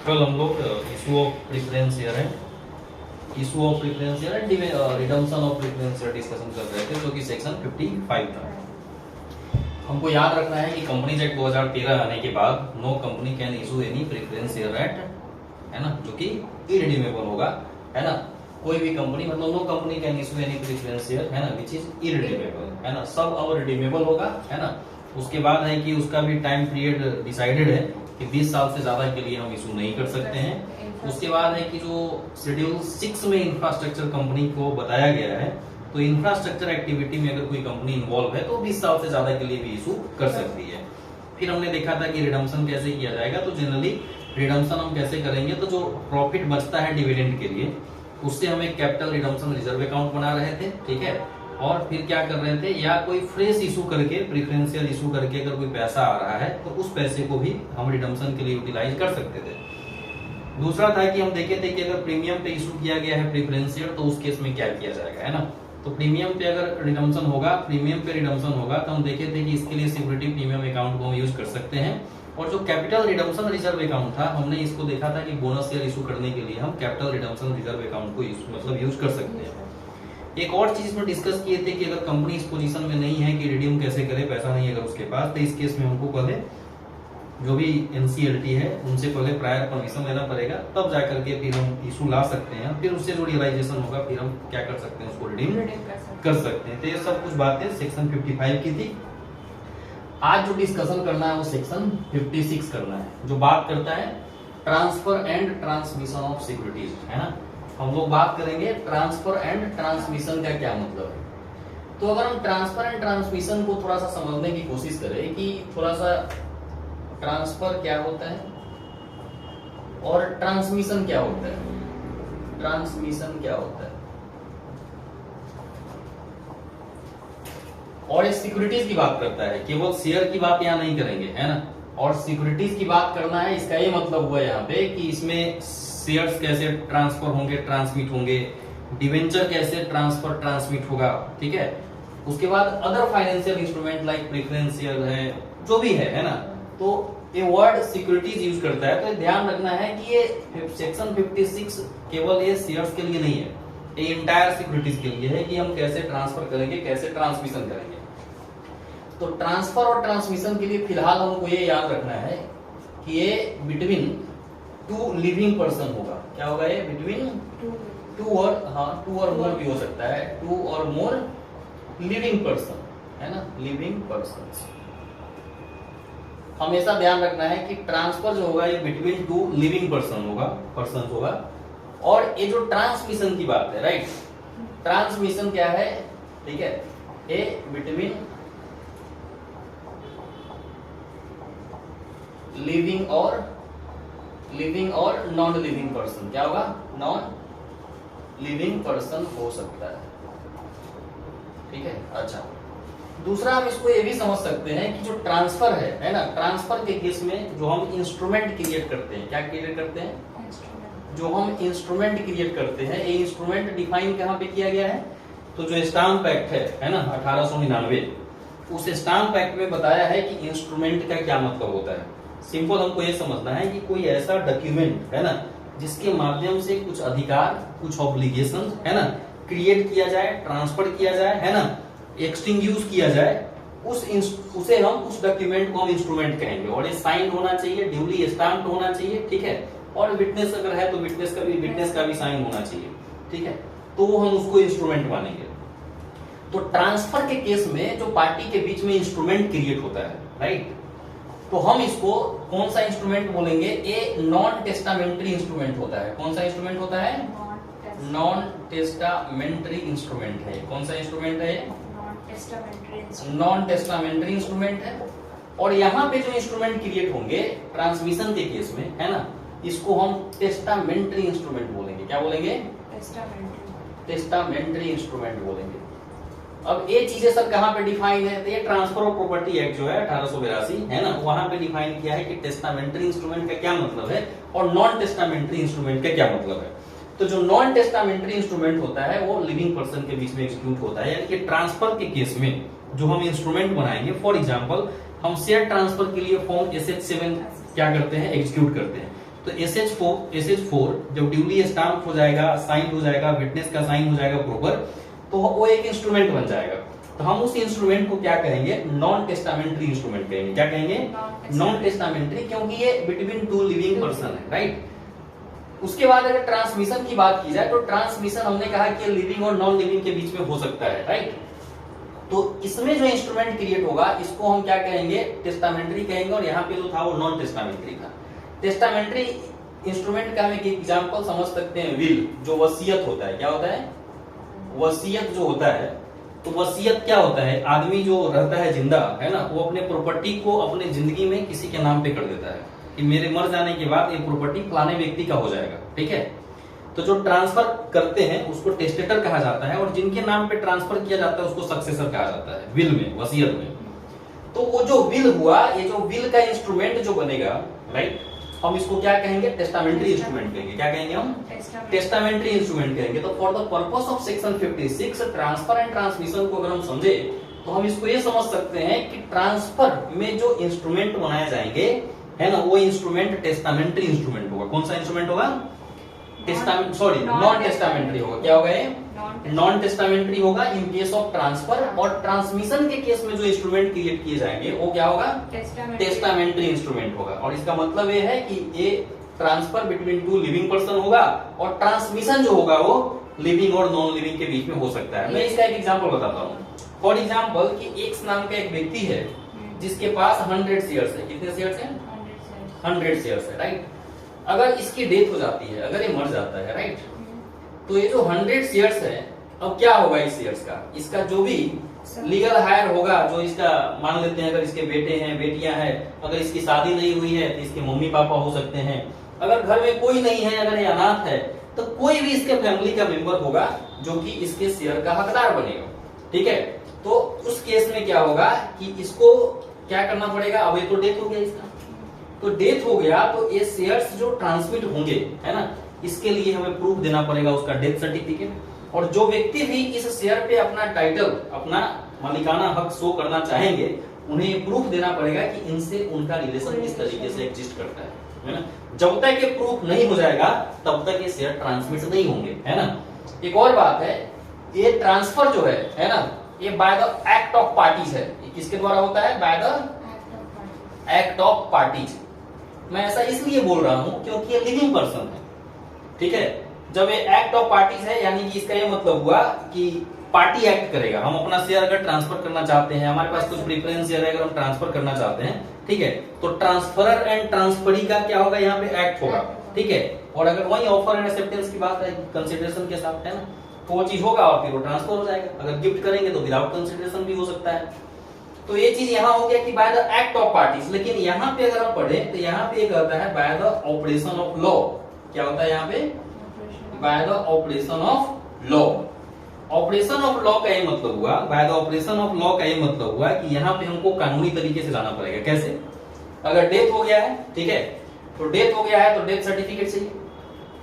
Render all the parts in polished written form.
कल हम लोग इशू ऑफ प्रेफरेंस शेयर है, issue of preference share and redemption of preference share discussion कर रहे थे, जो कि सेक्शन 55 था। हमको याद रखना है कि कंपनीज एक्ट 2013 आने के बाद no company can issue any preference share at, है ना, जो कि इरिडीमेबल होगा, है ना। कोई भी कंपनी मतलब no company can issue any preference share, है ना, विच इज इरिडीमेबल, है ना। सब अब रिडीमेबल होगा, है ना। उसके बाद है कि उसका भी टाइम पीरियड डिसाइडेड है कि 20 साल से ज्यादा के लिए हम इशू नहीं कर सकते हैं। उसके बाद है कि जो शेड्यूल 6 में इंफ्रास्ट्रक्चर कंपनी को बताया गया है, तो इंफ्रास्ट्रक्चर एक्टिविटी में अगर कोई कंपनी इन्वॉल्व है तो 20 साल से ज्यादा के लिए भी इशू कर सकती है। फिर हमने देखा था कि रिडम्पशन कैसे किया जाएगा, तो जनरली रिडम्पशन हम कैसे करेंगे, तो जो प्रॉफिट बचता है डिविडेंड के लिए उससे हम एक कैपिटल रिडम्पशन रिजर्व अकाउंट बना रहे थे, ठीक है। और फिर क्या कर रहे थे, या कोई फ्रेश इशू करके प्रेफरेंशियल इशू करके अगर कोई पैसा आ रहा है तो उस पैसे को भी हम रिडम्पशन के लिए यूटिलाइज कर सकते थे। दूसरा था कि हम देखे थे कि अगर प्रीमियम पे इशू किया गया है प्रेफरेंशियल तो उस केस में क्या किया जाएगा, है ना। तो प्रीमियम पे अगर रिडम्पशन होगा, प्रीमियम पे रिडम्पशन होगा, तो हम देखे थे कि इसके लिए सिक्योरिटी प्रीमियम अकाउंट को हम यूज कर सकते हैं। और जो कैपिटल रिडम्पशन रिजर्व अकाउंट था, हमने इसको देखा था कि बोनस शेयर इशू करने के लिए हम कैपिटल रिडम्पशन रिजर्व अकाउंट को मतलब यूज कर सकते हैं। एक और चीज में डिस्कस किए थे कि अगर कंपनी इस पोजीशन में नहीं है कि रिडीम कैसे करे, पैसा नहीं है अगर उसके पास, तो इस केस में हमको पहले जो भी एनसीएलटी है उनसे पहले प्रायर परमिशन लेना पड़ेगा, तब जाकर के फिर हम इशू ला सकते हैं। फिर उससे जो रियलाइजेशन होगा फिर हम क्या कर सकते हैं, उसको रिडीम कर सकते हैं। तो ये सब कुछ बातें सेक्शन 55 की थी। आज जो डिस्कशन करना है वो सेक्शन 56 करना है, जो बात करता है transfer and transmission of securities, है ना। हम लोग बात करेंगे ट्रांसफर एंड ट्रांसमिशन का क्या मतलब है। तो अगर हम ट्रांसफर एंड ट्रांसमिशन को थोड़ा सा समझने की कोशिश करें कि थोड़ा सा ट्रांसफर क्या होता है और ट्रांसमिशन क्या होता है, ट्रांसमिशन क्या होता है, और ये सिक्योरिटीज की बात करता है, केवल शेयर की बात यहाँ नहीं करेंगे, है ना। और सिक्योरिटीज की बात करना है, इसका ये मतलब हुआ यहाँ पे कि इसमें शेयर्स कैसे ट्रांसफर होंगे, ट्रांसमिट होंगे, डिवेंचर कैसे ट्रांसफर ट्रांसमिट होगा, ठीक है। उसके बाद other financial instrument like preference share है, जो भी है ना। तो ये वर्ड सिक्योरिटीज यूज करता है, तो ध्यान रखना है कि ये सेक्शन 56 केवल ये शेयर्स के लिए नहीं है, ये इंटायर सिक्योरिटीज के लिए है कि हम कैसे ट्रांसफर करेंगे, कैसे ट्रांसमिशन करेंगे। तो ट्रांसफर और ट्रांसमिशन के लिए फिलहाल हमको ये याद रखना है कि ये बिटवीन टू लिविंग पर्सन होगा। क्या होगा ये, बिटवीन टू और मोर भी हो सकता है, टू और मोर लिविंग पर्सन, है ना, लिविंग पर्सन। हमेशा ध्यान रखना है कि ट्रांसफर जो होगा ये बिटवीन टू लिविंग पर्सन होगा। और ये जो ट्रांसमिशन की बात है, राइट, ट्रांसमिशन क्या है, ठीक है, ये बिटवीन लिविंग और नॉन लिविंग पर्सन। क्या होगा, नॉन लिविंग पर्सन हो सकता है, ठीक है। अच्छा, दूसरा हम इसको ये भी समझ सकते हैं कि जो ट्रांसफर है ना, ट्रांसफर के केस में जो हम इंस्ट्रूमेंट क्रिएट करते हैं, क्या क्रिएट करते हैं, जो हम इंस्ट्रूमेंट क्रिएट करते हैं, ये इंस्ट्रूमेंट डिफाइन कहाँ पे किया गया है, तो जो स्टाम्प एक्ट है ना 1899, उस स्टाम्प एक्ट में बताया है कि इंस्ट्रूमेंट का क्या मतलब होता है। सिंपल हमको ये समझना है कि कोई ऐसा डॉक्यूमेंट है ना जिसके माध्यम से कुछ अधिकार, कुछ ऑब्लिगेशन, है ना, क्रिएट किया जाए, ट्रांसफर किया जाए, है ना, एक्सटिंग्यूश किया जाए, उसे हम उस डॉक्यूमेंट को हम इंस्ट्रूमेंट कहेंगे। और ये साइन होना चाहिए, ड्यूली स्टाम्प्ड होना चाहिए, ठीक है। और विटनेस अगर है तो विटनेस का भी साइन होना चाहिए, ठीक है। तो हम उसको इंस्ट्रूमेंट मानेंगे। तो ट्रांसफर के केस में जो पार्टी के बीच में इंस्ट्रूमेंट क्रिएट होता है, राइट, तो हम इसको कौन सा इंस्ट्रूमेंट बोलेंगे, ये नॉन टेस्टामेंट्री इंस्ट्रूमेंट होता है। कौन सा इंस्ट्रूमेंट होता है, नॉन टेस्टामेंट्री इंस्ट्रूमेंट है। कौन सा इंस्ट्रूमेंट है, नॉन टेस्टामेंट्री इंस्ट्रूमेंट है। और यहाँ पे जो इंस्ट्रूमेंट क्रिएट होंगे ट्रांसमिशन के केस में, है ना, इसको हम टेस्टामेंट्री इंस्ट्रूमेंट बोलेंगे। क्या बोलेंगे, टेस्टामेंट्री इंस्ट्रूमेंट बोलेंगे। अब ये चीजें सर कहाँ पे डिफाइन है, तो ये ट्रांसफर ऑफ प्रॉपर्टी एक्ट जो है 1882, है ना, वहां पे डिफाइन किया है कि टेस्टामेंट्री इंस्ट्रूमेंट का क्या मतलब है और नॉन टेस्टामेंट्री इंस्ट्रूमेंट का क्या मतलब है। तो जो नॉन टेस्टामेंट्री इंस्ट्रूमेंट होता है वो लिविंग पर्सन के बीच में एग्जीक्यूट होता है, यानी कि ट्रांसफर के केस में जो हम इंस्ट्रूमेंट बनाएंगे, फॉर एग्जांपल हम शेयर ट्रांसफर के लिए फॉर्म SF7 क्या करते हैं, एग्जीक्यूट करते हैं। तो SH4 जब ड्यूली स्टाम्प हो जाएगा, साइन हो जाएगा, विटनेस का साइन हो जाएगा प्रॉपर, तो वो एक इंस्ट्रूमेंट बन जाएगा। तो हम उस इंस्ट्रूमेंट को क्या कहेंगे? नॉन टेस्टामेंट्री इंस्ट्रूमेंट कहेंगे। क्या कहेंगे? नॉन टेस्टामेंट्री, क्योंकि ये बिटवीन टू लिविंग पर्सन है, राइट। उसके बाद अगर ट्रांसमिशन की बात की जाए तो ट्रांसमिशन हमने कहा कि लिविंग और नॉन लिविंग के बीच में हो सकता है, राइट। तो इसमें जो इंस्ट्रूमेंट क्रिएट होगा इसको हम क्या कहेंगे? टेस्टामेंट्री कहेंगे। और यहाँ पे जो था वो नॉन टेस्टामेंट्री था। टेस्टामेंट्री इंस्ट्रूमेंट का हम एक एग्जांपल समझ सकते हैं, विल, जो वसीयत होता है। क्या होता है? वसीयत जो होता है, तो वसीयत क्या होता है? आदमी जो रहता है जिंदा, है ना, वो अपने प्रॉपर्टी को अपने जिंदगी में किसी के नाम पे कर देता है कि मेरे मर जाने के बाद ये प्रॉपर्टी फलाने व्यक्ति का हो जाएगा, ठीक है। तो जो ट्रांसफर करते हैं उसको टेस्टेटर कहा जाता है, और जिनके नाम पे ट्रांसफर किया जाता है उसको सक्सेसर कहा जाता है, विल में, वसीयत में। तो वो जो विल हुआ, ये जो विल का इंस्ट्रूमेंट जो बनेगा, राइट, हम इसको क्या कहेंगे? टेस्टामेंट्री इंस्ट्रूमेंट कहेंगे। क्या कहेंगे हम? टेस्टामेंट्री इंस्ट्रूमेंट कहेंगे। तो for the purpose of section 56 transfer and transmission को अगर हम समझे तो हम इसको ये समझ सकते हैं कि ट्रांसफर में जो इंस्ट्रूमेंट बनाए जाएंगे, है ना, वो इंस्ट्रूमेंट टेस्टामेंट्री इंस्ट्रूमेंट होगा। कौन सा इंस्ट्रूमेंट होगा? नॉन टेस्टामेंट्री होगा। क्या होगा ये? नॉन टेस्टामेंट्री होगा इन केस ऑफ ट्रांसफर। और ट्रांसमिशन के केस में जो इंस्ट्रूमेंट क्रिएट किए जाएंगे वो क्या होगा? टेस्टामेंट्री इंस्ट्रूमेंट होगा। और इसका मतलब ये है कि ये transfer between two living person होगा, और ट्रांसमिशन जो होगा वो लिविंग और नॉन लिविंग के बीच में हो सकता है। मैं इसका एक एग्जांपल बताता हूँ। फॉर एग्जांपल कि एक्स नाम का एक व्यक्ति है जिसके पास 100 शेयर्स है। कितने शेयर्स है? 100 शेयर्स है, राइट। अगर इसकी डेथ हो जाती है, अगर ये मर जाता है, राइट, तो ये जो 100 शेयर्स है, अब क्या होगा इस शेयर्स का? इसका जो भी लीगल हायर होगा, जो इसका, मान लेते हैं अगर इसके बेटे हैं, बेटियां हैं, अगर इसकी शादी नहीं हुई है तो इसके मम्मी पापा हो सकते हैं। अगर घर में कोई नहीं है, अगर ये अनाथ है, तो कोई भी इसके फैमिली का मेंबर होगा जो कि इसके शेयर का हकदार बनेगा, ठीक है। तो उस केस में क्या होगा कि इसको क्या करना पड़ेगा? अब ये तो डेथ हो गया इसका, तो डेथ हो गया तो ये शेयर्स जो ट्रांसमिट होंगे, है ना, इसके लिए हमें प्रूफ देना पड़ेगा उसका डेथ सर्टिफिकेट। और जो व्यक्ति भी इस शेयर पे अपना टाइटल, अपना मालिकाना हक शो करना चाहेंगे, उन्हें प्रूफ देना पड़ेगा कि इनसे उनका रिलेशन किस तरीके से एग्जिस्ट करता है ना। जब तक ये प्रूफ नहीं हो जाएगा तब तक ये शेयर ट्रांसमिट नहीं होंगे, है ना। एक और बात है, ये ट्रांसफर जो है ना, ये by the act of parties है। ये किसके द्वारा होता है? By the act of parties. मैं ऐसा इसलिए बोल रहा हूं क्योंकि ये लिविंग पर्सन है, ठीक है। जब ये एक्ट ऑफ पार्टीज है, यानी कि इसका ये मतलब हुआ कि पार्टी एक्ट करेगा। हम अपना शेयर अगर ट्रांसफर करना चाहते हैं, हमारे पास कुछ प्रेफरेंस शेयर है, अगर हम ट्रांसफर करना चाहते हैं, ठीक है, तो ट्रांसफरर एंड ट्रांसफरी का क्या होगा? यहाँ पे एक्ट होगा, ठीक है। और अगर वही ऑफर एंड एक्सेप्टेंस की बात है, कंसिडरेशन के साथ, है ना, तो वो चीज होगा और फिर वो ट्रांसफर हो जाएगा। अगर गिफ्ट करेंगे तो विदाउट कंसिडरेशन भी हो सकता है। तो ये चीज यहाँ हो गया कि by the act of parties. लेकिन यहाँ पे अगर हम पढ़े तो यहाँ पे एक आता है by the operation of law. क्या होता है यहाँ पे? By the operation of law. Operation of law का ये मतलब हुआ, by the operation of law का ये मतलब हुआ कि यहाँ पे हमको कानूनी तरीके से जाना पड़ेगा। कैसे? अगर डेथ हो गया है, ठीक है, तो डेथ हो गया है तो डेथ सर्टिफिकेट चाहिए।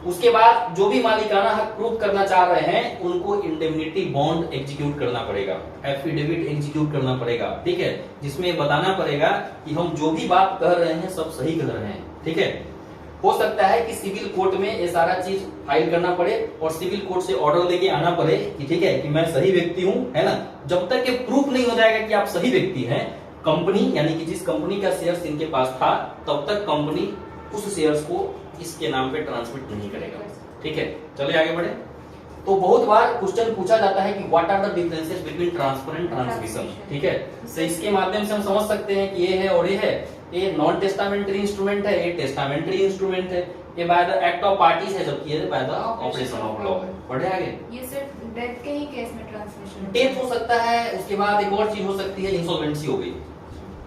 उसके बाद जो भी मालिकाना हक प्रूव करना चाह रहे हैं उनको इंडेमनिटी बॉन्ड एग्जीक्यूट करना पड़ेगा, एफिडेविट एग्जीक्यूट करना पड़ेगा, ठीक है, जिसमें बताना पड़ेगा कि हम जो भी बात कह रहे हैं सब सही कह रहे हैं, ठीक है। हो सकता है कि सिविल कोर्ट में ये सारा चीज फाइल करना पड़े और सिविल कोर्ट से ऑर्डर लेके आना पड़े कि ठीक है कि मैं सही व्यक्ति हूं, है ना। जब तक ये प्रूफ नहीं हो जाएगा कि आप सही व्यक्ति हैं, कंपनी यानी कि जिस कंपनी का शेयर्स इनके पास था, तब तक कंपनी उस शेयर्स को इसके नाम पे ट्रांसमिट नहीं करेगा, ठीक है। चलिए आगे बढ़े। तो बहुत बार क्वेश्चन पूछा जाता है कि what are the differences between transfer and transmission, ठीक है। तो इसके माध्यम से हम समझ सकते हैं कि ये है और ये है, ये नॉन टेस्टामेंट्री इंस्ट्रूमेंट है, ये टेस्टामेंट्री इंस्ट्रूमेंट है, ये by the act of parties है, जबकि ये by the operation of law है। बढ़े आगे। ये सिर्फ डेथ के ही केस में ट्रांसमिशन, डेथ हो सकता है, उसके बाद एक और चीज हो सकती है, इंसॉल्वेंसी हो गई,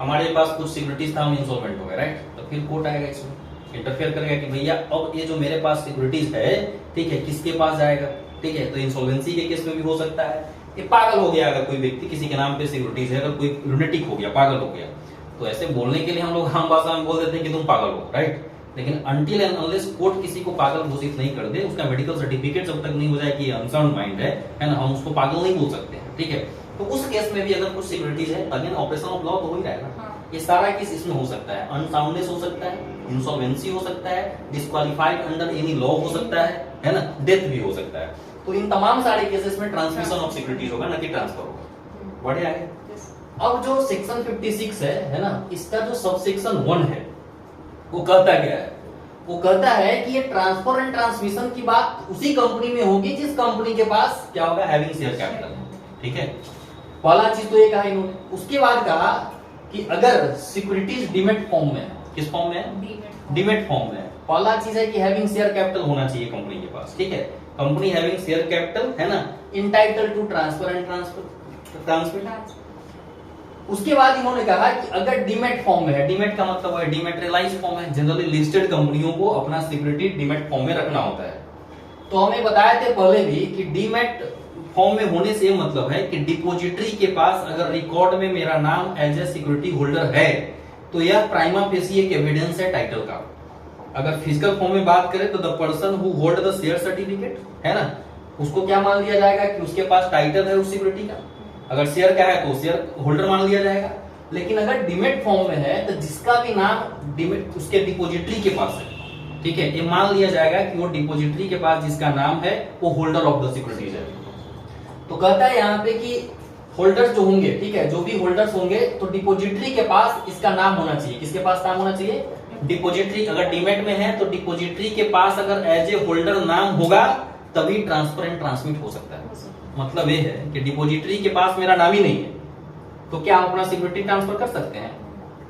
हमारे पास कुछ सिक्योरिटीज था, हम इंसॉल्वेंट हो गए, राइट, तो फिर कोर्ट आएगा इसमें, इंटरफेयर करेगा कि भैया अब ये जो मेरे पास सिक्योरिटीज है, ठीक है, किसके पास जाएगा, ठीक है। तो इंसॉल्वेंसी के केस में भी हो सकता है। ये पागल हो गया, अगर कोई व्यक्ति किसी के नाम पे सिक्योरिटीज है, अगर कोई लुनेटिक हो गया, पागल हो गया, तो ऐसे बोलने के लिए हम लोग आम भाषा में बोल देते हैं कि तुम पागल हो, राइट। लेकिन अनटिल एंड अनलेस कोर्ट किसी को पागल घोषित नहीं कर दे, उसका मेडिकल सर्टिफिकेट जब तक नहीं हो जाए कि अनसाउंड माइंड है ना, हम उसको पागल नहीं बोल सकते हैं, ठीक है। तो उस केस में भी अगर कुछ सिक्योरिटीज है, अगेन ऑपरेशन ऑफ लॉ तो हो ही रहेगा, ये सारा केस इसमें हो सकता है। अनसाउंडनेस हो सकता है, इंसॉल्वेंसी हो सकता है, डिस्क्वालिफाइड अंडर एनी लॉ हो सकता है ना, डेथ भी हो सकता है। तो इन तमाम सारे केसेस में ट्रांसमिशन ऑफ सिक्योरिटीज होगा, न कि ट्रांसफर होगा। बढ़िया है। अब जो सेक्शन 56 है ना, इसका जो सबसेक्शन 1 है वो कहता क्या है? वो कहता है कि ये ट्रांसफर एंड ट्रांसमिशन की बात उसी कंपनी में होगी जिस कंपनी के पास क्या होगा, हैविंग शेयर कैपिटल। ठीक है, पहला चीज तो ये कहा इन्होंने। उसके बाद कहा कि अगर सिक्योरिटीज डीमेट फॉर्म में है, किस फॉर्म में है? डीमेट फॉर्म में है। पहला चीज है कि हैविंग शेयर कैपिटल होना चाहिए कंपनी के पास। ठीक है, कंपनी हैविंग शेयर कैपिटल है ना, entitled to transfer and transmit. उसके बाद इन्होंने कहा कि अगर डीमेट फॉर्म में है, डीमेट का मतलब है डीमेटेरियलाइज फॉर्म है, जनरली लिस्टेड कंपनियों को अपना सिक्योरिटी डीमेट फॉर्म में रखना होता है। तो हमें बताए थे पहले भी कि डीमेट फॉर्म में होने से मतलब है कि डिपोजिटरी के पास अगर रिकॉर्ड में मेरा नाम एज ए सिक्योरिटी होल्डर है तो यह प्राइमा फेसी एक एविडेंस है टाइटल का। अगर फिजिकल फॉर्म में बात करें तो the person who hold the share certificate है ना, उसको क्या मान लिया जाएगा कि उसके पास टाइटल है उस सिक्योरिटी का। अगर शेयर का है तो शेयर होल्डर मान लिया जाएगा। लेकिन अगर डीमेट फॉर्म में है तो जिसका भी नाम डीमेट उसके डिपोजिटरी के पास है, ठीक है, ये मान लिया जाएगा कि वो डिपोजिटरी के पास जिसका नाम है वो होल्डर ऑफ द सिक्योरिटीज है। तो कहता है यहाँ पे कि होल्डर्स जो होंगे, ठीक है, जो भी होल्डर्स होंगे तो डिपोजिटरी के पास इसका नाम होना चाहिए। किसके पास नाम होना चाहिए? डिपोजिटरी। अगर डीमेट में है तो डिपोजिटरी के पास अगर एज ए होल्डर नाम होगा तभी ट्रांसफर एंड ट्रांसमिट हो सकता है। मतलब ये है कि डिपोजिटरी के पास मेरा नाम ही नहीं है तो क्या हम अपना सिक्योरिटी ट्रांसफर कर सकते हैं?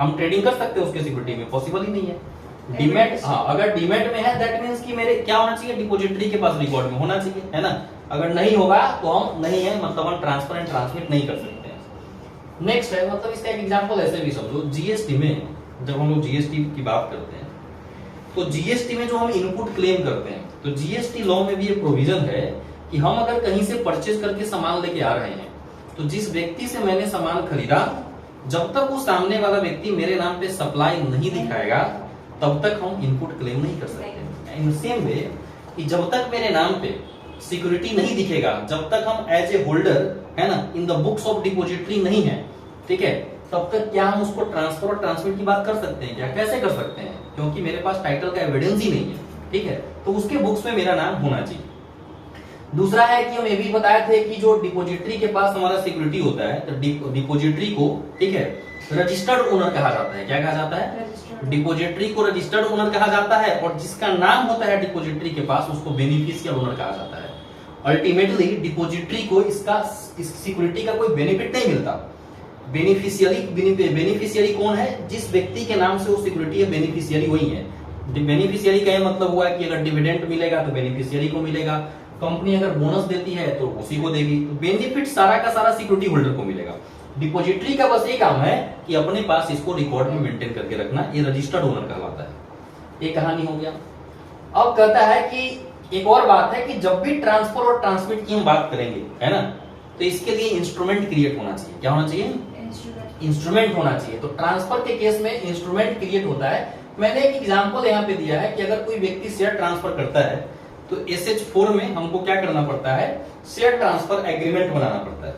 हम ट्रेडिंग कर सकते हैं उसके सिक्योरिटी में? पॉसिबल ही नहीं है। डीमेट, हाँ, अगर डीमेट में है दैट मींस कि मेरे क्या होना चाहिए? डिपोजिटरी के पास रिकॉर्ड में होना चाहिए, है ना। अगर नहीं होगा तो हम नहीं है, मतलब हम ट्रांसफर एंड ट्रांसमिट नहीं कर सकते हैं। नेक्स्ट है, मतलब इसका एक एग्जांपल ऐसे भी समझो, जीएसटी में जब हम लोग जीएसटी की बात करते हैं तो जीएसटी में जो हम इनपुट क्लेम करते हैं तो जीएसटी लॉ में भी ये प्रोविजन है कि हम अगर कहीं से परचेज करके सामान लेके आ रहे हैं तो जिस व्यक्ति से मैंने सामान खरीदा, जब तक वो सामने वाला व्यक्ति मेरे नाम पे सप्लाई नहीं दिखाएगा तब तक हम इनपुट क्लेम नहीं कर सकते। इन सेम वे कि जब तक मेरे नाम पे सिक्योरिटी नहीं दिखेगा, जब तक हम एज ए होल्डर है ना in the books of depository नहीं है, ठीक है, तब तक क्या हम उसको ट्रांसफर और ट्रांसमिट की बात कर सकते हैं? क्या कैसे कर सकते हैं? क्योंकि मेरे पास टाइटल का एविडेंस ही नहीं है। ठीक है, तो उसके बुक्स में मेरा नाम होना चाहिए। दूसरा है कि हम ये भी बताए थे कि जो डिपोजिटरी के पास हमारा सिक्योरिटी होता है तो डिपोजिटरी को, ठीक है, रजिस्टर्ड ओनर कहा जाता है। क्या कहा जाता है? डिपोजिटरी को रजिस्टर्ड ओनर कहा जाता है और जिसका नाम होता है डिपोजिटरी के पास उसको बेनिफिशियल ओनर कहा जाता है। अल्टीमेटली डिपोजिटरी को इस सिक्योरिटी का कोई बेनिफिट नहीं मिलता। बेनिफिशियरी कौन है? जिस व्यक्ति के नाम से वो सिक्योरिटी है बेनिफिशियरी वही है। बेनिफिशियरी का मतलब हुआ कि अगर डिविडेंड मिलेगा तो बेनिफिशियरी को मिलेगा, कंपनी अगर बोनस देती है तो उसी को देगी, तो बेनिफिट सारा का सारा सिक्योरिटी होल्डर को मिलेगा। डिपोजिटरी का बस ये काम है कि अपने पास इसको रिकॉर्ड में मेंटेन करके रखना, ये रजिस्टर्ड ओनर कहलाता है। ये कहानी हो गया। अब कहता है कि एक और बात है कि जब भी ट्रांसफर और ट्रांसमिट की हम बात करेंगे, है ना, तो इसके लिए इंस्ट्रूमेंट क्रिएट होना चाहिए। क्या होना चाहिए? इंस्ट्रूमेंट होना चाहिए। तो ट्रांसफर के केस में इंस्ट्रूमेंट क्रिएट होता है। मैंने एक एग्जांपल यहाँ पे दिया है कि अगर कोई व्यक्ति शेयर ट्रांसफर करता है तो SH4 में हमको क्या करना पड़ता है? शेयर ट्रांसफर एग्रीमेंट बनाना पड़ता है।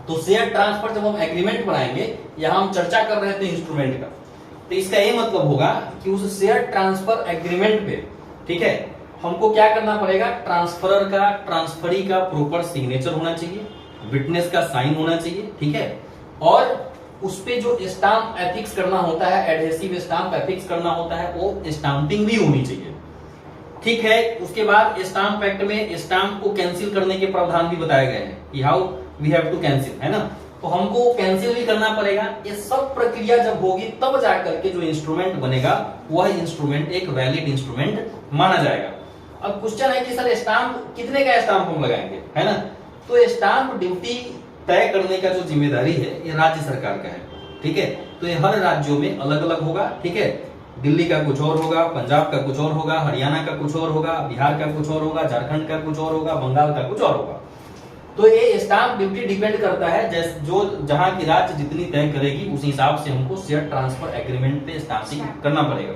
तो शेयर ट्रांसफर जब हम एग्रीमेंट बनाएंगे, यहां हम चर्चा कर रहे थे इंस्ट्रूमेंट का, तो इसका ये मतलब होगा कि उस शेयर ट्रांसफर एग्रीमेंट पे, ठीक है, हमको क्या करना पड़ेगा? ट्रांसफरर का, ट्रांसफरी का प्रॉपर सिग्नेचर होना चाहिए, विटनेस का साइन होना चाहिए, ठीक है, और उस पे जो स्टाम्प एफिक्स करना होता है, एडहेसिव स्टाम्प एफिक्स करना होता है, वो स्टाम्पिंग भी होनी चाहिए। ठीक है, उसके बाद स्टाम्प एक्ट में स्टाम्प को कैंसिल करने के प्रावधान भी बताए गए हैं कि how we have to cancel, है ना, तो हमको कैंसिल भी करना पड़ेगा। ये सब प्रक्रिया जब होगी तब जाकर के जो इंस्ट्रूमेंट बनेगा वह इंस्ट्रूमेंट एक वैलिड इंस्ट्रूमेंट माना जाएगा। अब क्वेश्चन है कि सर स्टाम्प कितने का स्टाम्प हम लगाएंगे, है ना, तो स्टाम्प ड्यूटी तय करने का जो जिम्मेदारी है ये राज्य सरकार का है। ठीक है, तो ये हर राज्यों में अलग अलग होगा। ठीक है, दिल्ली का कुछ और होगा, पंजाब का कुछ और होगा, हरियाणा का कुछ और होगा, बिहार का कुछ और होगा, झारखंड का कुछ और होगा, बंगाल का कुछ और होगा। तो ये स्टाम्प ड्यूटी डिपेंड करता है जो जहां की राज्य जितनी तय करेगी उस हिसाब से हमको शेयर ट्रांसफर एग्रीमेंट पे स्टाम्पिंग करना पड़ेगा।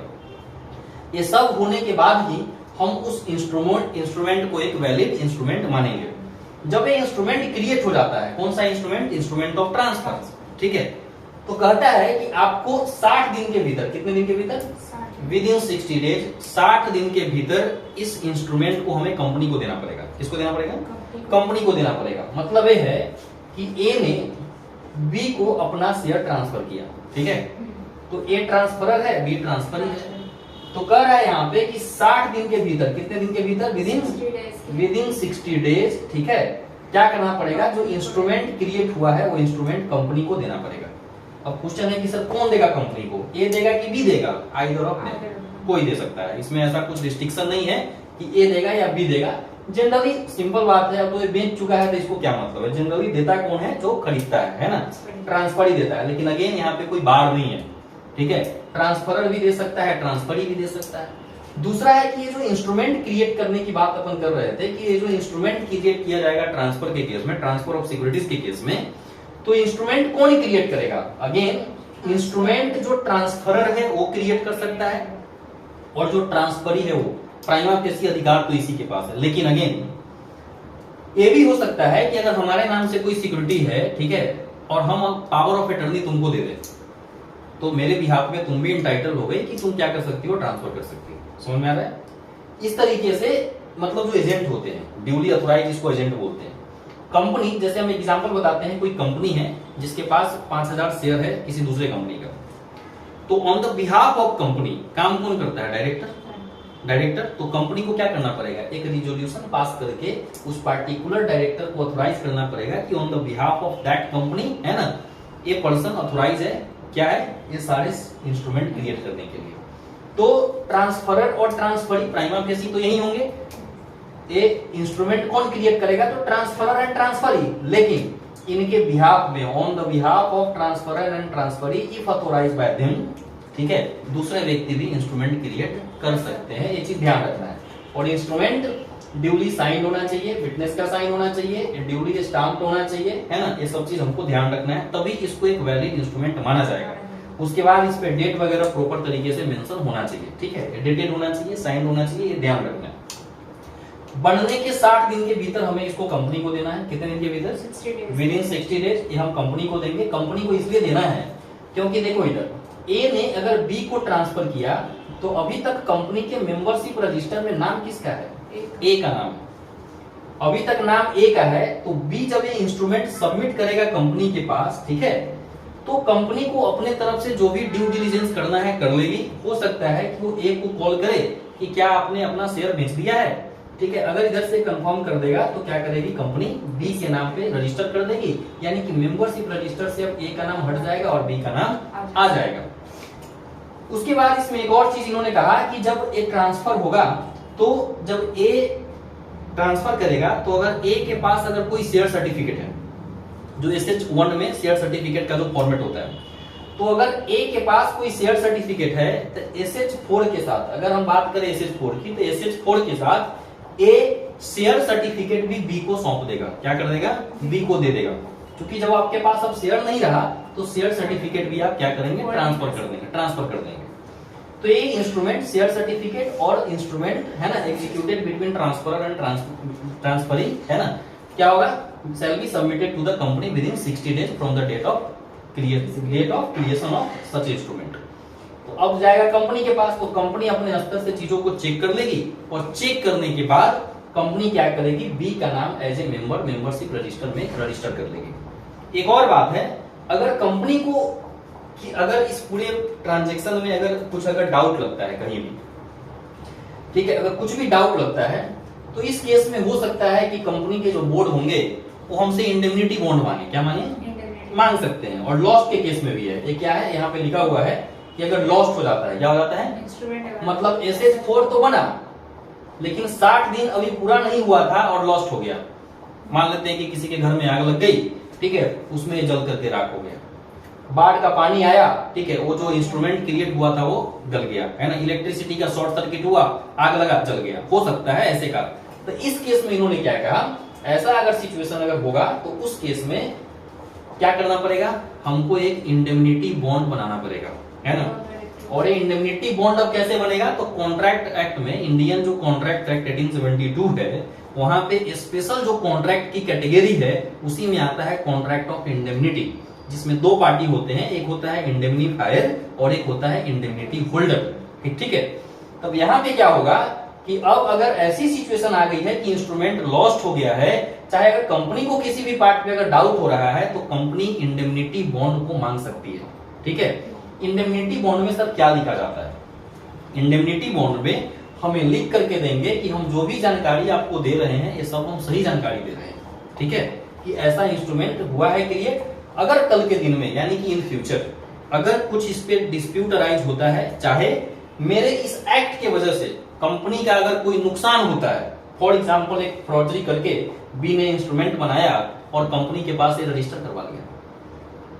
ये सब होने के बाद ही हम उस इंस्ट्रूमेंट को एक वैलिड इंस्ट्रूमेंट मानेंगे। जब ये इंस्ट्रूमेंट क्रिएट हो जाता है, कौन सा इंस्ट्रूमेंट? Instrument of transfer. ठीक है, तो कहता है कि आपको 60 दिन के भीतर, कितने दिन के भीतर, विद इन 60 डेज, 60 दिन के भीतर इस इंस्ट्रूमेंट को हमें कंपनी को देना पड़ेगा। किसको देना पड़ेगा, कंपनी को देना पड़ेगा। मतलब ये है कि ए ने बी को अपना शेयर ट्रांसफर किया, ठीक है, तो ए ट्रांसफरर है, बी ट्रांसफरी है। तो कह रहा है यहाँ पे कि 60 दिन के भीतर, कितने दिन के भीतर, विद इन 60 डेज, ठीक है, क्या करना पड़ेगा, जो इंस्ट्रूमेंट क्रिएट हुआ है वो इंस्ट्रूमेंट कंपनी को देना पड़ेगा। अब क्वेश्चन है कि सर कौन देगा कंपनी को, ए देगा कि बी देगा, आइदर ऑफ देम, कोई दे सकता है, इसमें ऐसा कुछ रिस्ट्रिक्शन नहीं है कि ए देगा या बी देगा। जनरली सिंपल बात है, अब तो ये बेच चुका है तो इसको क्या मतलब है, जनरली देता कौन है, जो खरीदता है ना, ट्रांसफर ही देता है। लेकिन अगेन यहाँ पे कोई बार नहीं है, ठीक है, ट्रांसफरर भी दे सकता है, ट्रांसफरी भी दे सकता है। दूसरा है कि ये जो इंस्ट्रूमेंट क्रिएट करने की बात अपन कर रहे थे कि ये जो इंस्ट्रूमेंट क्रिएट किया जाएगा ट्रांसफर के केस में, ट्रांसफर ऑफ सिक्योरिटीज के केस में, तो इंस्ट्रूमेंट कौन क्रिएट करेगा, अगेन इंस्ट्रूमेंट जो ट्रांसफरर है वो क्रिएट कर सकता है, और जो ट्रांसफरी है वो प्राइमा फेसी अधिकार तो इसी के पास है। लेकिन अगेन ये भी हो सकता है कि अगर हमारे नाम से कोई सिक्योरिटी है, ठीक है, और हम पावर ऑफ अटर्नी तुमको दे दें, तो मेरे बिहाफ में तुम भी इंटाइटल हो गए कि तुम क्या कर सकती हो, ट्रांसफर कर सकती हो। समझ में आ रहा है? इस तरीके से मतलब जो एजेंट होते हैं, ड्यूली अथोराइज, इसको एजेंट बोलते हैं। कंपनी, जैसे हम एग्जांपल बताते हैं, कोई कंपनी है जिसके पास 5000 शेयर है किसी दूसरे कंपनी का, तो on the behalf of company काम कौन करता है, डायरेक्टर। तो कंपनी को क्या करना पड़ेगा, एक रिजोल्यूशन पास करके उस पार्टिकुलर डायरेक्टर को अथोराइज करना पड़ेगा कि on the behalf of that company, है ना, ये पर्सन अथोराइज है, क्या है, ये सारे इंस्ट्रूमेंट क्रिएट करने के लिए। तो ट्रांसफरर और ट्रांसफरी प्राइमा फेसी तो यही होंगे। ये इंस्ट्रूमेंट कौन क्रिएट करेगा, तो ट्रांसफरर एंड ट्रांसफरी, लेकिन इनके बिहाफ में, on the behalf of transferor and transferee, if authorise by them, ठीक है, दूसरे व्यक्ति भी इंस्ट्रूमेंट क्रिएट कर सकते हैं, ये चीज ध्यान रखना है। और इंस्ट्रूमेंट ड्यूली साइंड होना चाहिए, विटनेस का साइन होना चाहिए, ड्यूली स्टाम्प्ड होना चाहिए, है ना, ये सब चीज हमको ध्यान रखना है, तभी इसको एक वैलिड इंस्ट्रूमेंट माना जाएगा। उसके बाद इस पे डेट वगैरह प्रॉपर तरीके से मेंशन होना चाहिए, ठीक है, डेटेड होना चाहिए, साइंड होना चाहिए, ये ध्यान रखना है। बनने के 60 दिन के भीतर हमें इसको कंपनी को देना है, कितने दिन के भीतर, 60 डेज, विद इन 60 डेज ये हम कंपनी को देंगे। कंपनी को इसलिए देना है क्योंकि देखो इधर ए ने अगर बी को ट्रांसफर किया तो अभी तक कंपनी के मेंबरशिप रजिस्टर में नाम किसका है, ए का नाम, अभी तक नाम ए का है। तो बी जब ये इंस्ट्रूमेंट सबमिट करेगा कंपनी के पास, ठीक है, तो कंपनी को अपने तरफ से जो भी ड्यू डिलिजेंस करना है कर लेगी। हो सकता है कि वो ए को कॉल करे कि क्या आपने अपना शेयर बेच दिया है, ठीक है, अगर इधर से कंफर्म कर देगा तो क्या करेगी कंपनी, बी के नाम पे रजिस्टर कर देगी, यानी कि मेंबरशिप रजिस्टर से अब ए का नाम हट जाएगा और बी का नाम आ जाएगा। उसके बाद इसमें एक और चीज इन्होंने कहा कि जब ए ट्रांसफर होगा, तो जब ए ट्रांसफर करेगा तो अगर ए के पास अगर कोई शेयर सर्टिफिकेट है, जो SH1 में शेयर सर्टिफिकेट का जो फॉर्मेट होता है, तो अगर ए के पास कोई शेयर सर्टिफिकेट है तो SH4 के साथ, अगर हम बात करें SH4 की, तो SH4 के साथ ए शेयर सर्टिफिकेट भी बी को सौंप देगा, क्या कर देगा, बी को दे देगा। क्योंकि जब आपके पास अब शेयर नहीं रहा तो शेयर सर्टिफिकेट भी आप क्या करेंगे, ट्रांसफर कर देंगे। तो ये इंस्ट्रूमेंट, शेयर सर्टिफिकेट और इंस्ट्रूमेंट, है ना, executed between transferor and transferee, है ना, क्या होगा, shall be submitted to the company within 60 days from the date of creation of such instrument। तो अब जाएगा कंपनी के पास, तो कंपनी अपने स्तर से चीजों को चेक कर लेगी, और चेक करने के बाद कंपनी क्या करेगी, बी का नाम as a member membership register में रजिस्टर कर लेगी। एक और बात है, अगर कंपनी को कि अगर इस पूरे ट्रांजैक्शन में अगर डाउट लगता है कहीं भी, ठीक है, अगर कुछ भी डाउट लगता है तो इस केस में हो सकता है कि कंपनी के जो बोर्ड होंगे वो हमसे इंडेमनिटी बॉन्ड मांगे, क्या मांग सकते हैं। और लॉस्ट के केस में भी है, ये क्या है, यहाँ पे लिखा हुआ है कि अगर लॉस्ट हो जाता है, क्या हो जाता है, मतलब SH4 तो बना लेकिन 60 दिन अभी पूरा नहीं हुआ था और लॉस्ट हो गया। मान लेते हैं कि किसी के घर में आग लग गई, ठीक है, उसमें जल करके राख हो गया, बाढ़ का पानी आया, ठीक है, वो जो इंस्ट्रूमेंट क्रिएट हुआ था वो गल गया, है ना, इलेक्ट्रिसिटी का शॉर्ट सर्किट हुआ, आग लगा, जल गया, हो सकता है ऐसे का। तो इस केस में इन्होंने क्या कहा, ऐसा अगर सिचुएशन अगर होगा तो उस केस में क्या करना पड़ेगा, हमको एक इंडेमनिटी बॉन्ड बनाना पड़ेगा, है ना। और ये इंडेमनिटी बॉन्ड अब कैसे बनेगा, तो कॉन्ट्रैक्ट एक्ट में, इंडियन जो कॉन्ट्रैक्ट एक्ट 1872 है, वहां पे स्पेशल जो कॉन्ट्रैक्ट की कैटेगरी है उसी में आता है कॉन्ट्रैक्ट ऑफ इंडेमनिटी, जिसमें दो पार्टी होते हैं, एक होता है इंडेमनीफायर और एक होता है इंडेमनिटी होल्डर। ठीक है, तब यहां पे क्या होगा कि अब अगर ऐसी सिचुएशन आ गई है कि इंस्ट्रूमेंट लॉस्ट हो गया है, चाहे अगर कंपनी को किसी भी पार्ट पे अगर डाउट हो रहा है तो कंपनी इंडेमनिटी बॉन्ड को मांग सकती है। ठीक है, इंडेमनिटी बॉन्ड में सर क्या लिखा जाता है? इंडेमनिटी बॉन्ड में हमें लिख करके देंगे कि हम जो भी जानकारी आपको दे रहे हैं ये सब हम सही जानकारी दे रहे हैं। ठीक है, कि ऐसा इंस्ट्रूमेंट हुआ है क्रिएट, अगर कल के दिन में यानी कि इन फ्यूचर अगर कुछ इस पे डिस्प्यूट अराइज होता है, चाहे मेरे इस एक्ट के वजह से कंपनी का अगर कोई नुकसान होता है, फॉर एग्जांपल एक फ्रॉडरी करके बी ने इंस्ट्रूमेंट बनाया और कंपनी के पास ये रजिस्टर करवा लिया,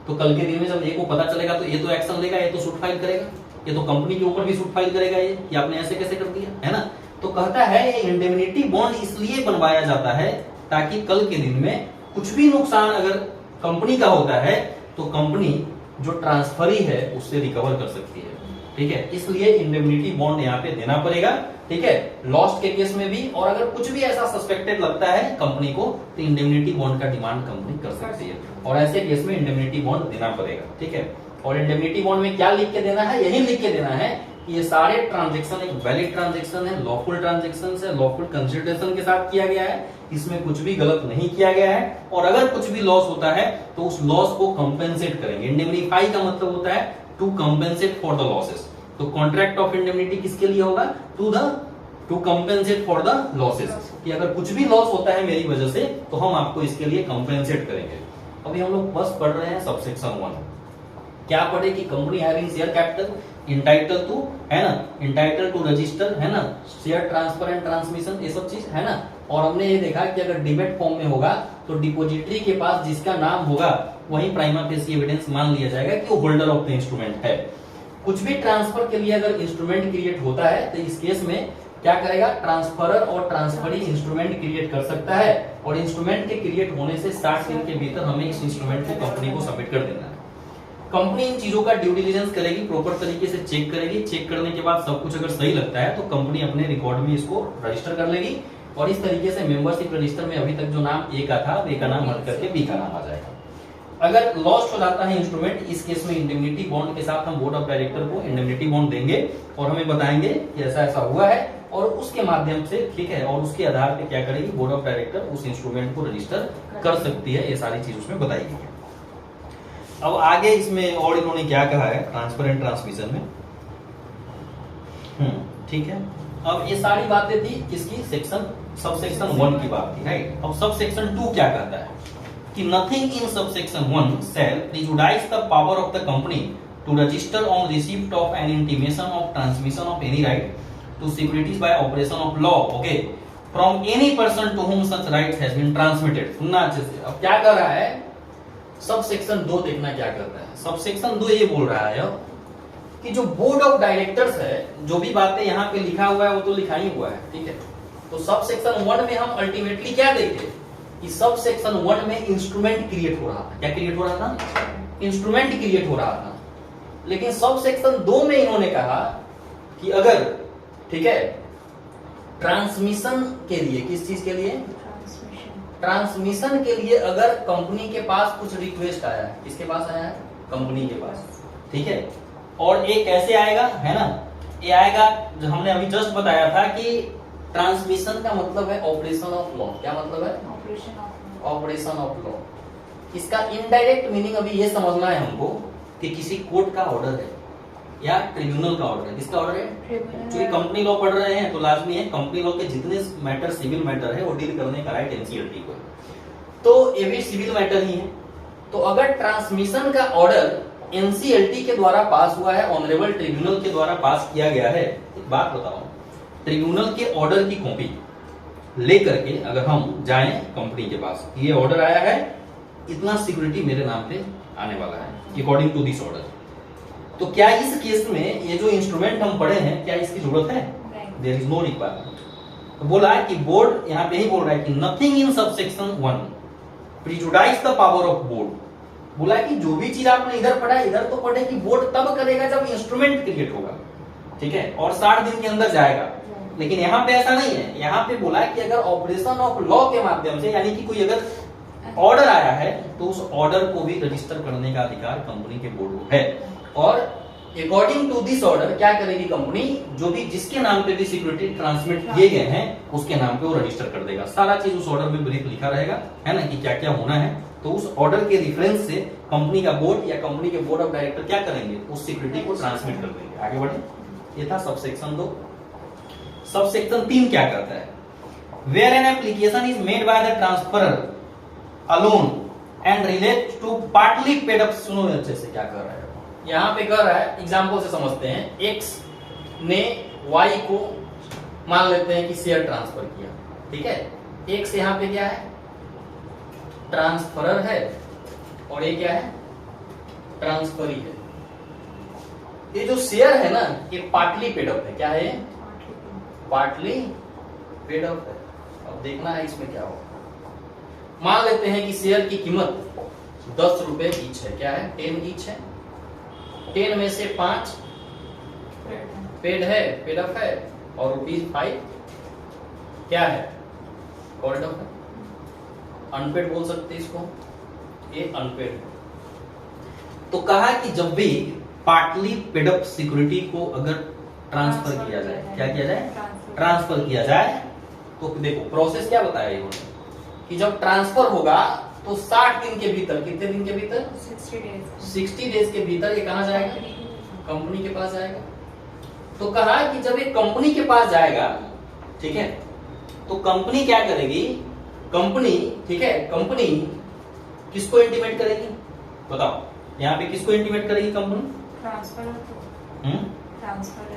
तो कल के दिन में जब ए को पता चलेगा तो ये तो एक्शन लेगा, ये तो सूट फाइल करेगा, ये तो कंपनी के ऊपर भी सूट फाइल करेगा ये कि आपने ऐसे कैसे कर दिया, है ना। तो कहता है ये इंडेमनिटी बॉन्ड इसलिए बनवाया जाता है ताकि कल के दिन में कुछ भी नुकसान अगर कंपनी का होता है तो कंपनी जो ट्रांसफरी है उससे रिकवर कर सकती है। ठीक है, इसलिए इंडेमनिटी बॉन्ड यहाँ पे देना पड़ेगा। ठीक है, लॉस्ट के केस में भी, और अगर कुछ भी ऐसा सस्पेक्टेड लगता है कंपनी को तो इंडेमनिटी बॉन्ड का डिमांड कंपनी कर सकती है, और ऐसे केस में इंडेमनिटी बॉन्ड देना पड़ेगा। ठीक है, और इंडेमनिटी बॉन्ड में क्या लिख के देना है? यही लिख के देना है कि ये सारे ट्रांजेक्शन एक वैलिड ट्रांजेक्शन है, लॉफुल ट्रांजेक्शन है, लॉफुल कंसिडरेशन के साथ किया गया है, इसमें कुछ भी गलत नहीं किया गया है, और अगर कुछ भी लॉस होता है तो उस लॉस को कंपेंसेट करेंगे। इंडेमनिफाई का मतलब होता है to compensate for the losses. तो कॉन्ट्रैक्ट ऑफ इंडेमनिटी किसके लिए होगा? To compensate for the losses, कि अगर कुछ भी लॉस होता है मेरी वजह से तो हम आपको इसके लिए कंपेंसेट करेंगे। अभी हम लोग बस पढ़ रहे हैं सबसेक्शन 1। क्या पढ़े कि company having share capital entitled to, है ना, इंटाइटल टू रजिस्टर, है ना, शेयर ट्रांसफर एंड ट्रांसमिशन, ये सब चीज है ना। और हमने ये देखा कि अगर डिबेट फॉर्म में होगा तो डिपोजिटरी के पास जिसका नाम होगा वही प्राइमा फेसी एविडेंस मान लिया जाएगा कि वो होल्डर ऑफ द इंस्ट्रूमेंट है। कुछ भी ट्रांसफर के लिए अगर इंस्ट्रूमेंट क्रिएट होता है तो इस केस में क्या करेगा? ट्रांसफरर और ट्रांसफरी इंस्ट्रूमेंट क्रिएट कर सकता है, और इंस्ट्रूमेंट के क्रिएट होने से 60 दिन के भीतर हमें इस इंस्ट्रूमेंट को कंपनी को सबमिट कर देना है। कंपनी इन चीजों का ड्यू डिलिजेंस करेगी, प्रॉपर तरीके से चेक करेगी, चेक करने के बाद सब कुछ अगर सही लगता है तो कंपनी अपने रिकॉर्ड में इसको रजिस्टर कर लेगी, और इस तरीके से मेंबरशिप रजिस्टर में अभी तक जो नाम ए का था ए का नाम हट करके बी का नाम आ जाएगा। अगर लॉस्ट हो जाता है इंस्ट्रूमेंट, इस केस में इंडेमनिटी बॉन्ड के साथ हम बोर्ड ऑफ डायरेक्टर को इंडेमनिटी बॉन्ड देंगे और हमें बताएंगे कि ऐसा ऐसा हुआ है, और उसके माध्यम से, ठीक है, और उसके आधार पे क्या करेगी बोर्ड ऑफ डायरेक्टर उस इंस्ट्रूमेंट को रजिस्टर कर सकती है। ये सारी चीज उसमें बताई गई है। अब आगे इसमें और इन्होंने क्या कहा है ट्रांसफर एंड ट्रांसमिशन में, ठीक है। अब ये सारी बातें थी किसकी? सब सेक्शन 1 की बात थी, राइट। अब सब सेक्शन 2 क्या कहता है कि nothing in sub section 1 shall prejudice the power of the company to register on receipt of an intimation of transmission of any right to securities by operation of law, okay, from any person to whom such rights has been transmitted. सुनना अच्छे से। अब क्या कर रहा है sub section 2, देखना क्या करता है। सब सेक्शन 2 ये बोल रहा है कि जो बोर्ड ऑफ डायरेक्टर्स है, जो भी बातें यहाँ पे लिखा हुआ है वो तो लिखा ही हुआ है, ठीक है। तो सब सेक्शन 1 में हम अल्टीमेटली क्या देखे कि सब सेक्शन 1 में इंस्ट्रूमेंट क्रिएट हो रहा था। क्या क्रिएट हो रहा था? इंस्ट्रूमेंट क्रिएट हो रहा था। लेकिन सब सेक्शन 2 में इन्होंने कहा कि अगर, ठीक है, ट्रांसमिशन के लिए, किस चीज के लिए? ट्रांसमिशन के लिए अगर कंपनी के पास कुछ रिक्वेस्ट आया है, किसके पास आया है? कंपनी के पास, ठीक है। और ये कैसे आएगा, है ना, ये आएगा जो हमने अभी जस्ट बताया था कि ट्रांसमिशन का मतलब है ऑपरेशन ऑफ लॉ। क्या मतलब है? Operation of law. इसका इनडायरेक्ट मीनिंग अभी ये समझना है हमको कि किसी कोर्ट का ऑर्डर है या ट्रिब्यूनल का ऑर्डर है। किसका ऑर्डर है? क्योंकि कंपनी लॉ पढ़ रहे हैं तो लाजमी है कंपनी लॉ के जितने मैटर सिविल मैटर है वो डील करने का राइट एनसीएलटी को, तो ये भी सिविल मैटर ही है। तो अगर ट्रांसमिशन का ऑर्डर एनसीएलटी के द्वारा पास हुआ है, ऑनरेबल ट्रिब्यूनल के द्वारा पास किया गया है, एक बात बताओ, ट्रिब्यूनल के ऑर्डर की कॉपी लेकर के अगर हम जाएं कंपनी के पास, ये ऑर्डर आया है, इतना सिक्योरिटी मेरे नाम पे आने वाला है अकॉर्डिंग टू दिस ऑर्डर, तो क्या इस केस में ये जो इंस्ट्रूमेंट हम पढ़े हैं क्या इसकी जरूरत है? There is no requirement. तो बोला है कि बोर्ड यहाँ पे ही बोल रहा है कि nothing in subsection 1 prejudice the power of board. बोला है कि जो भी चीज आपने इधर पढ़ा है इधर तो पढ़े कि बोर्ड तब करेगा जब इंस्ट्रूमेंट क्रिएट होगा, ठीक है, और 60 दिन के अंदर जाएगा। लेकिन यहाँ पे ऐसा नहीं है, यहाँ पे बोला है कि अगर ऑपरेशन ऑफ लॉ के माध्यम से, यानी कि कोई अगर ऑर्डर आया है तो उस ऑर्डर को भी रजिस्टर करने का अधिकार कंपनी के बोर्ड को है। और अकॉर्डिंग टू दिस ऑर्डर क्या करेगी कंपनी, जो भी जिसके नाम पे भी सिक्योरिटी ट्रांसमिट किए गए हैं उसके नाम पे वो रजिस्टर कर देगा। सारा चीज उस ऑर्डर में ब्रीफ लिखा रहेगा, है ना, कि क्या क्या होना है। तो उस ऑर्डर के रेफरेंस से कंपनी का बोर्ड या कंपनी के बोर्ड ऑफ डायरेक्टर क्या करेंगे, उस सिक्योरिटी को ट्रांसमिट कर देंगे। आगे बढ़े, ये था सबसेक्शन 2। सबसेक्शन 3 क्या करता है, where an application is made by the transferor alone and relate to partly paid up. सुनो अच्छे से क्या कर रहा है, यहां पे कर रहा है, एग्जांपल से समझते हैं। एक्स ने वाई को मान लेते हैं कि शेयर ट्रांसफर किया, ठीक है। एक्स यहां पे क्या है, ट्रांसफरर है, और ये क्या है, ट्रांसफरी है। ये जो शेयर है ना, ये पार्टली पेड अप है। क्या है, पार्टली पेड अप है। अब देखना है इसमें क्या होगा। मान लेते हैं कि शेयर की कीमत 10 रुपए ईच है। क्या है, 10 ईच है। 10 में से 5 पेड है, पेड अप है, और ₹5 क्या है, कॉल्ड अप है। अनपेड बोल सकते हैं इसको, ये अनपेड है। तो कहा कि जब भी पार्टली पेड अप सिक्योरिटी को अगर ट्रांसफर किया जाए, क्या किया जाए, ट्रांसफर किया जाए, तो देखो प्रोसेस क्या बताया इन्होंने कि जब ट्रांसफर होगा तो 60 दिन के भीतर, कितने दिन के भीतर, 60 डेज के भीतर ये कहां जाएगा, कंपनी के पास जाएगा। तो कहा कि जब ये कंपनी के पास जाएगा, ठीक है, तो कंपनी क्या करेगी, कंपनी, ठीक है, कंपनी किसको इंटीमेट करेगी, बताओ, यहाँ पे किसको इंटीमेट करेगी कंपनी, ट्रांसफर ट्रांसफर,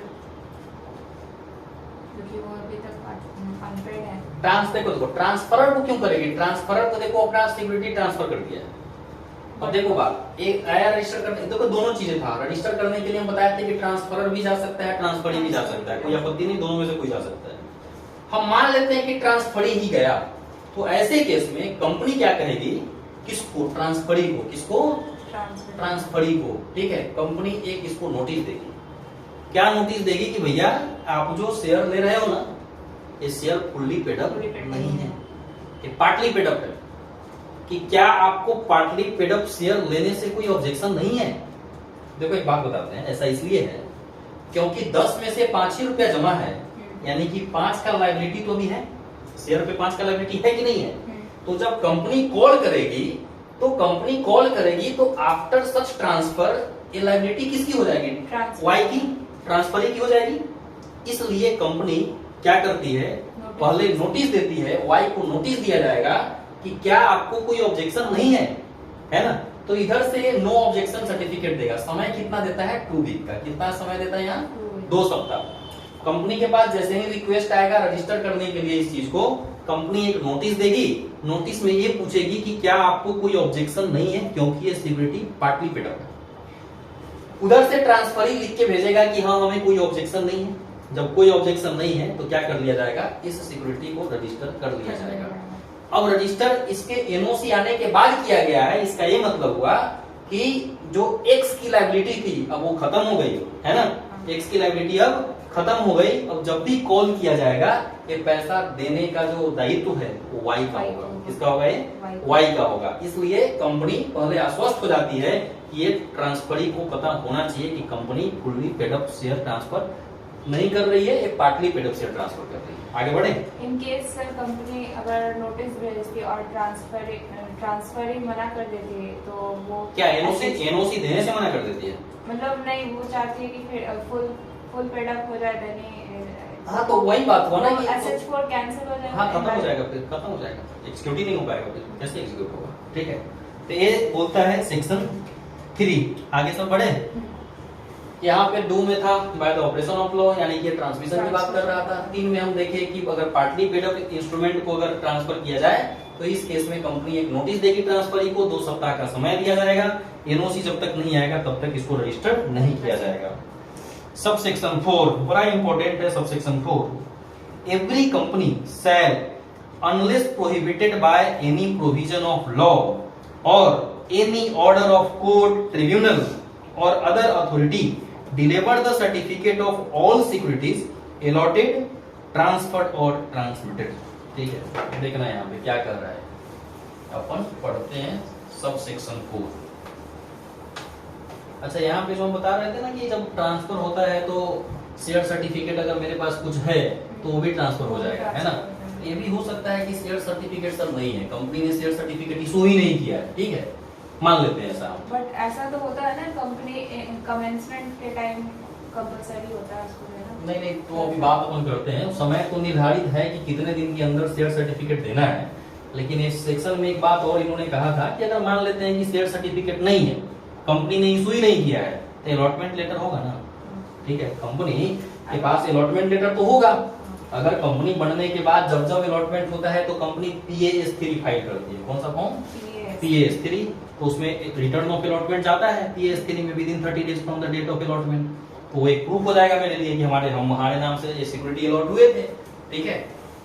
क्योंकि वो अभी तक अनपेड है। देखो ट्रांसफरर को क्यों करेगी, ट्रांसफरर को देखो अपना सिक्योरिटी ट्रांसफर कर दिया है। अब देखो बात, एक आया रजिस्टर करने, देखो दोनों चीजें था। रजिस्टर करने के लिए हम बताए थे कि ट्रांसफरर भी जा सकता है, ट्रांसफरी भी जा सकता है, कोई आपत्ति नहीं, दोनों में से कोई जा सकता है। हम मान लेते हैं कि ट्रांसफरी ही गया, तो ऐसे केस में कंपनी क्या कहेगी, किसको, ट्रांसफरी को, किसको, ट्रांसफरी को, ठीक है। कंपनी एक इसको नोटिस देगी। क्या नोटिस देगी कि भैया आप जो शेयर ले रहे हो ना, ये शेयर फुल्ली पेड अप नहीं है, ये पार्टली पेड अप है। कि क्या आपको पार्टली पेड अप शेयर लेने से कोई ऑब्जेक्शन नहीं है। देखो एक बात बताते हैं, ऐसा इसलिए है क्योंकि 10 में से 5 ही रुपया जमा है, यानी कि 5 का लायबिलिटी तो भी है, शेयर पे 5 का लायबिलिटी है कि नहीं है। तो जब कंपनी कॉल करेगी, तो आफ्टर सच ट्रांसफर ये लायबिलिटी किसकी हो जाएगी, वाई की, ट्रांसफरी की हो जाएगी। इसलिए कंपनी क्या करती है, पहले नोटिस देती है, वाई को नोटिस दिया जाएगा कि क्या आपको कोई ऑब्जेक्शन नहीं है ना। तो इधर से नो ऑब्जेक्शन सर्टिफिकेट देगा। समय कितना देता है, 2 वीक का। कितना समय देता है यहाँ, 2 सप्ताह। कंपनी के पास जैसे ही रिक्वेस्ट आएगा रजिस्टर करने के लिए इस चीज को, कंपनी एक नोटिस देगी। नोटिस में ये पूछेगी कि क्या आपको कोई ऑब्जेक्शन नहीं है, क्योंकि ये सिक्योरिटी पार्टली पेड अप है। उधर से ट्रांसफरी लिख के भेजेगा कि हाँ हमें कोई ऑब्जेक्शन नहीं है। जब कोई ऑब्जेक्शन नहीं है तो क्या कर लिया जाएगा, इस सिक्योरिटी को रजिस्टर कर लिया जाएगा। अब रजिस्टर इसके एनओसी आने के बाद किया गया है, इसका ये मतलब हुआ कि जो एक्स की लायबिलिटी थी अब वो खत्म हो गई, है ना। एक्स की लायबिलिटी अब खत्म हो गई। अब जब भी कॉल किया जाएगा, ये पैसा देने का जो दायित्व है वो वाई का होगा। किसका होगा, ये वाई का होगा। इसलिए कंपनी पहले आश्वस्त हो जाती है कि ये ट्रांसफरी को पता होना चाहिए कि company fully paid up share transfer नहीं कर रही है, ये partly paid up share transfer कर रही है। आगे बढ़े। इन केस सर कंपनी अगर नोटिस भेजती और ट्रांसफर मना कर देती है तो वो क्या एनओसी देने से मना कर देती है, मतलब नहीं, वो चाहती है कि फिर फुल पेड अप हो जाए, देनी। हाँ तो वही बात हुआ ना कि SH4 कैंसिल हो जाएगा। हाँ खत्म हो जाएगा, फिर खत्म हो जाएगा, एग्जीक्यूट ही नहीं हो पाएगा, फिर कैसे एग्जीक्यूट होगा, ठीक है। तो ये बोलता है सेक्शन 3। आगे सब बढ़े। यहाँ पे 2 में था by the operation of law, यानी कि ट्रांसमिशन की बात कर रहा था। 3 में हम देखे कि अगर पार्टली पेड अप इंस्ट्रूमेंट को अगर ट्रांसफर किया जाए तो इस केस में कंपनी एक नोटिस देगी ट्रांसफरी को, 2 सप्ताह का समय दिया जाएगा। एनओसी जब तक नहीं आएगा तब तक इसको रजिस्टर नहीं किया जाएगा। सब सेक्शन 4 बड़ा इंपॉर्टेंट है। Subsection 4, every company shall unless prohibited by any provision of law और any order of court, tribunal और other authority deliver the certificate of all securities allotted, transferred और transmitted. ठीक है, देखना यहाँ पे क्या कर रहा है। अपन पढ़ते हैं सब सेक्शन 4। अच्छा, यहाँ पे जो हम बता रहे थे ना कि जब ट्रांसफर होता है तो शेयर सर्टिफिकेट अगर मेरे पास कुछ है तो वो भी ट्रांसफर हो जाएगा, है ना। ये भी हो सकता है कि शेयर सर्टिफिकेट सर नहीं है, कंपनी ने शेयर सर्टिफिकेट इशू ही नहीं किया है, ठीक है, मान लेते हैं ऐसा। बट ऐसा तो होता है ना, कंपनी कमेंसमेंट के टाइम कंपलसरी होता है उसको देना। नहीं, तो अभी बात अपन करते हैं, समय तो निर्धारित है कि कितने दिन के अंदर शेयर सर्टिफिकेट देना है, लेकिन इस सेक्शन में एक बात और इन्होंने कहा था कि अगर मान लेते हैं कि शेयर सर्टिफिकेट नहीं है, कंपनी ने इशू ही नहीं किया है, तो अलॉटमेंट लेटर होगा ना, ठीक है। कंपनी के पास अलॉटमेंट लेटर तो होगा। अगर कंपनी बनने के बाद जब जब अलॉटमेंट होता है तो कंपनी PAS3 फाइल करती है। कौन सा फॉर्म? PAS3। तो उसमें रिटर्न ऑफ अलॉटमेंट जाता है PAS3 में within 30 days from the date of allotment. तो वो एक प्रूफ हो जाएगा मेरे लिए कि हमारे नाम से ये सिक्योरिटी अलॉट हुए थे, ठीक है।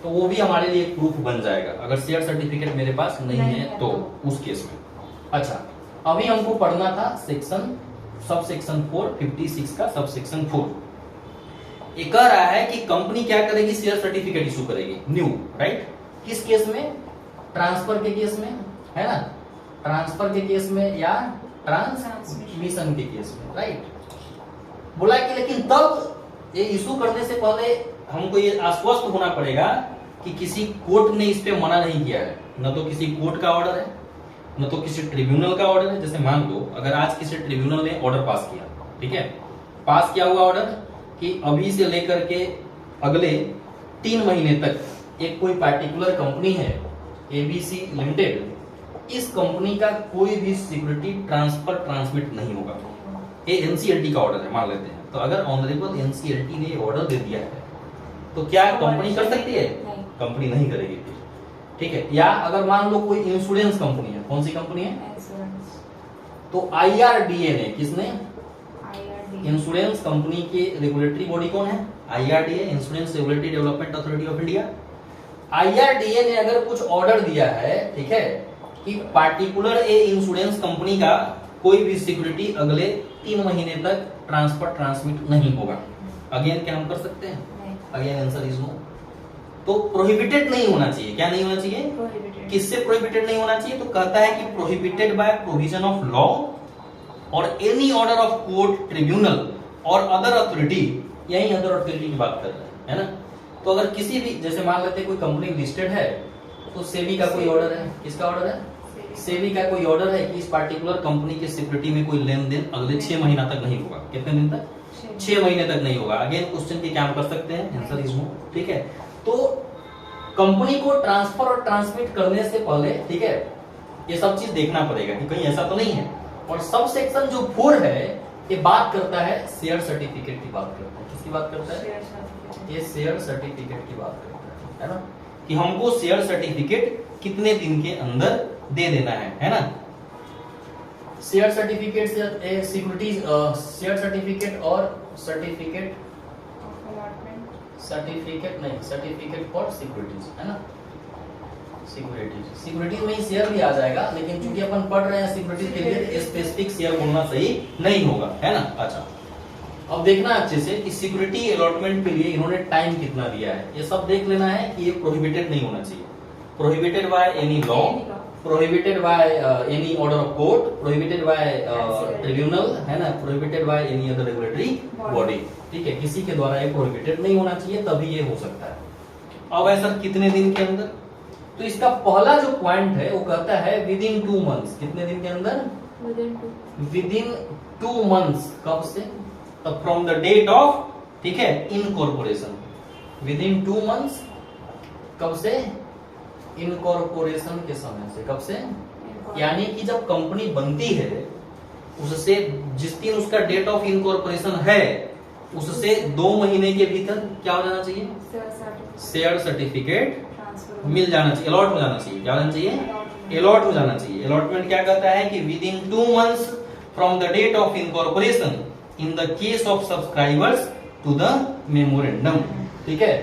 तो वो भी हमारे लिए एक प्रूफ बन जाएगा अगर शेयर सर्टिफिकेट मेरे पास नहीं है तो उस केस में। अच्छा, अभी हमको पढ़ना था सब सेक्शन 4 56 का सब सेक्शन 4। ये कह रहा है कि कंपनी क्या करेगी, शेयर सर्टिफिकेट इशू करेगी न्यू, राइट। किस केस में? ट्रांसफर के केस में, है ना, ट्रांसफर के केस में या ट्रांसमिशन के केस में, राइट। बोला कि लेकिन तब ये इशू करने से पहले हमको ये आश्वस्त होना पड़ेगा कि किसी कोर्ट ने इस पे मना नहीं किया है, न तो किसी कोर्ट का ऑर्डर है, न तो किसी ट्रिब्यूनल का ऑर्डर है। जैसे मान लो अगर आज किसी ट्रिब्यूनल ने ऑर्डर पास किया, ठीक है, पास किया हुआ ऑर्डर कि अभी से लेकर के अगले 3 महीने तक एक कोई पार्टिकुलर कंपनी है ABC लिमिटेड, इस कंपनी का कोई भी सिक्योरिटी ट्रांसमिट नहीं होगा। ये NCLT का ऑर्डर है मान लेते हैं। तो अगर ऑनरेबल NCLT ने ऑर्डर दे दिया है तो क्या कंपनी कर सकती है? कंपनी नहीं करेगी, ठीक है। या अगर मान लो कोई इंश्योरेंस कंपनी है, कौन सी कंपनी है? तो IRDA ने, किसने? इंश्योरेंस कंपनी के रेगुलेटरी बॉडी कौन है? IRDA, insurance regulatory development authority of India. IRDA ने अगर कुछ ऑर्डर दिया है, ठीक है, कि पार्टिकुलर इंश्योरेंस कंपनी का कोई भी सिक्योरिटी अगले 3 महीने तक ट्रांसमिट नहीं होगा, अगेन क्या हम कर सकते हैं? Again answer is no. तो प्रोहिबिटेड नहीं होना चाहिए। क्या नहीं होना चाहिए? किससे प्रोहिबिटेड नहीं होना चाहिए? तो कहता है कि prohibited by provision of law और any order of court, tribunal और अदर अथॉरिटी। यही अदर अथॉरिटी की बात कर रहे हैं, है ना। तो अगर किसी भी, जैसे मान लेते हैं कोई कंपनी लिस्टेड है तो सेबी का कोई ऑर्डर है। किसका ऑर्डर है? सेबी का कोई ऑर्डर है कि इस पार्टिकुलर कंपनी की सिक्योरिटी में कोई लेन देन अगले 6 महीना तक नहीं होगा। कितने दिन तक? 6 महीने तक नहीं होगा। अगेन क्वेश्चन के क्या हम कर सकते हैं? आंसर इज नो, ठीक है। तो कंपनी को ट्रांसफर और ट्रांसमिट करने से पहले, ठीक है, ये सब चीज देखना पड़ेगा कि कहीं ऐसा तो नहीं है। और सब सेक्शन जो 4 है ये बात करता है शेयर सर्टिफिकेट की बात करता है। किसकी बात करता है? ये शेयर सर्टिफिकेट की बात करता है ना, कि हमको शेयर सर्टिफिकेट कितने दिन के अंदर दे देना है ना। शेयर सर्टिफिकेट से सिक्योरिटीज, शेयर सर्टिफिकेट और सर्टिफिकेट फॉर सिक्योरिटीज, है ना। सिक्योरिटीज में ही शेयर भी आ जाएगा, लेकिन चूंकि अपन पढ़ रहे हैं सिक्योरिटीज के लिए स्पेसिफिक शेयर बोलना सही नहीं होगा, है ना। अच्छा, अब देखना अच्छे से कि सिक्योरिटी अलॉटमेंट के लिए इन्होंने टाइम कितना दिया है। ये सब देख लेना है कि ये प्रोहिबिटेड नहीं होना चाहिए। Prohibited by any law, prohibited by any order of court, prohibited by tribunal, है ना, prohibited by any other regulatory body, ठीक है। किसी के द्वारा ये प्रोहिबिटेड नहीं होना चाहिए, तभी ये हो सकता है। अब ऐसा कितने दिन के अंदर? तो इसका पहला जो पॉइंट है वो कहता है विद इन 2 मंथ्स। कितने दिन के अंदर? With in 2 months. कब से? तब फ्रॉम द डेट ऑफ, ठीक है, इनकॉर्पोरेशन। विद इन 2 मंथ्स कब से? इनकॉर्पोरेशन के समय से। कब से? यानी कि जब कंपनी बनती है उससे, जिस दिन उसका डेट ऑफ इनकॉर्पोरेशन है उससे 2 महीने के भीतर क्या हो जाना चाहिए? शेयर सर्टिफिकेट मिल जाना चाहिए, अलॉट हो जाना चाहिए। क्या होना चाहिए? अलॉट हो जाना चाहिए। अलॉटमेंट क्या कहता है कि within 2 months from the date of incorporation in the case of subscribers to the memorandum, ठीक है।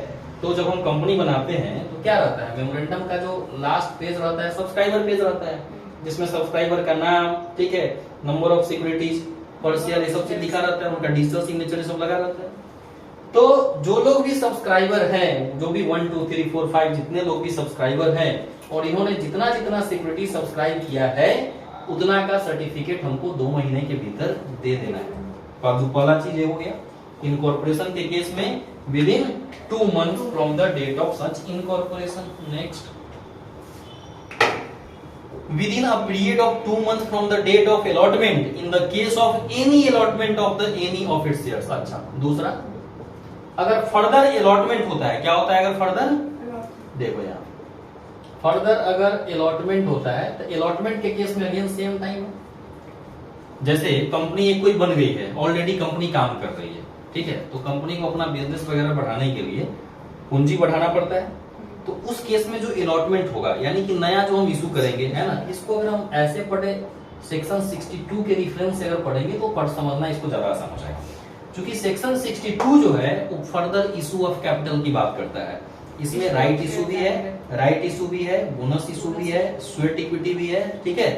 तो जब हम कंपनी बनाते हैं तो क्या रहता है? मेमोरेंडम का जो लास्ट पेज रहता है सब्सक्राइबर पेज रहता है, जिसमें सब्सक्राइबर का नाम, ठीक है, नंबर ऑफ सिक्योरिटीज पर शेयर, ये सब चीज लिखा रहता है, उनका डिजिटल सिग्नेचर सब लगा रहता है। तो जो लोग भी सब्सक्राइबर हैं, जो भी 1 2 3 4 5 जितने लोग भी सब्सक्राइबर हैं, और इन्होंने जितना जितना सिक्योरिटी सब्सक्राइब किया है उतना का सर्टिफिकेट हमको 2 महीने के भीतर दे देना है। पहला चीज ये हो गया। इनकॉर्पोरेशन के केस में within 2 months from the date of such incorporation. Next, within a period of 2 months from the date of allotment in the case of any allotment of the any of its shares। अच्छा, दूसरा, अगर further allotment होता है, क्या होता है अगर further, देखो यहाँ फर्दर अगर अलॉटमेंट होता है तो अलॉटमेंट के केस में अगेन सेम टाइम है। जैसे कंपनी एक कोई बन गई है, ऑलरेडी कंपनी काम कर रही है, ठीक है, तो कंपनी को अपना बिजनेस वगैरह बढ़ाने के लिए पूंजी बढ़ाना पड़ता है। तो उस केस में जो अलॉटमेंट होगा, यानी कि नया जो हम इशू करेंगे, है ना, इसको अगर हम ऐसे पढ़े सेक्शन 62 के रेफरेंस से अगर पढ़ेंगे तो पढ़ समझना इसको ज्यादा आसान हो जाएगा। क्योंकि सेक्शन 62 जो है वो फर्दर इशू ऑफ कैपिटल की बात करता है। इसमें राइट इशू भी है, बोनस इशू भी है, स्वेट इक्विटी भी है, ठीक है,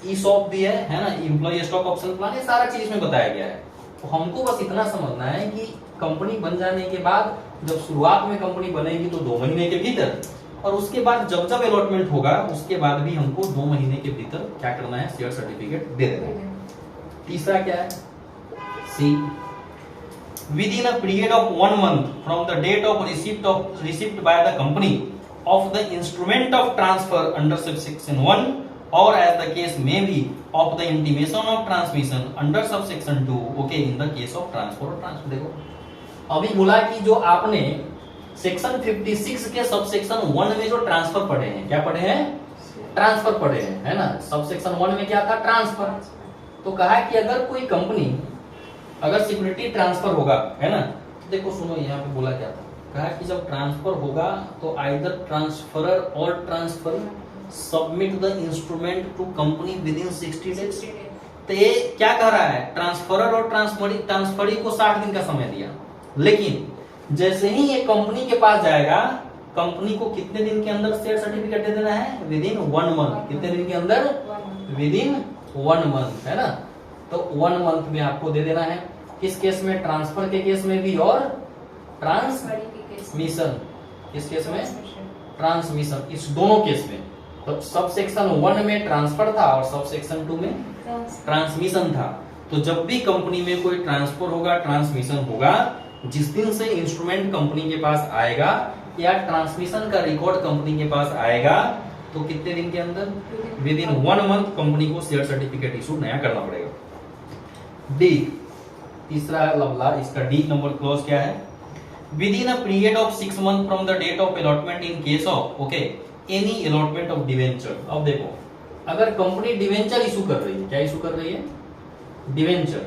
ईसॉप भी है ना, एम्प्लॉय स्टॉक ऑप्शन प्लान, ये सारा चीज में बताया गया है। तो हमको बस इतना समझना है कि कंपनी बन जाने के बाद, जब शुरुआत में कंपनी बनेगी तो 2 महीने के भीतर, और उसके बाद जब जब अलॉटमेंट होगा उसके बाद भी हमको 2 महीने के भीतर क्या करना है, शेयर सर्टिफिकेट दे देना है। तीसरा क्या है, सी, within a period of 1 month from the date of receipt by the company of the instrument of transfer under subsection 1 or as the case may be of the intimation of transmission under subsection 2, okay, in the case of transfer or transfer। देखो अभी बोला कि जो आपने section 56 के subsection 1 में जो transfer पढ़े हैं, क्या पढ़े हैं, ट्रांसफर पढ़े हैं, है ना। सबसेक्शन 1 में क्या था, ट्रांसफर। तो कहा कि अगर कोई कंपनी अगर सिक्योरिटी ट्रांसफर होगा, है ना, देखो सुनो यहाँ पे बोला क्या था, कहा कि जब ट्रांसफर होगा तो आइदर ट्रांसफरर और transfer submit the instrument to company within 60 days. तो ये क्या कह रहा है, ट्रांसफरर और ट्रांसफरी को 60 दिन का समय दिया, लेकिन जैसे ही ये कंपनी के पास जाएगा, कंपनी को कितने दिन के अंदर शेयर सर्टिफिकेट दे देना है, विद इन 1 मंथ। कितने दिन के अंदर, विद इन 1 मंथ, है ना। तो 1 मंथ में आपको दे देना है। किस केस में, ट्रांसफर के केस में भी और ट्रांसमिशन, किस केस में, ट्रांसमिशन, इस दोनों केस में। तो सब सेक्शन 1 में ट्रांसफर था और सब सेक्शन 2 में ट्रांसमिशन था। तो जब भी कंपनी में कोई ट्रांसफर होगा, ट्रांसमिशन होगा, जिस दिन से इंस्ट्रूमेंट कंपनी के पास आएगा या ट्रांसमिशन का रिकॉर्ड कंपनी के पास आएगा, तो कितने दिन के अंदर, विद इन 1 मंथ कंपनी को शेयर सर्टिफिकेट इशू नया करना पड़ेगा। डी, तीसरा लवला, इसका डी नंबर क्लॉज क्या है, within a period of 6 month from the date of allotment in case of, okay, any allotment of debenture. अब देखो अगर कंपनी डिवेंचर इशू कर रही है, क्या इशू कर रही है, डिवेंचर,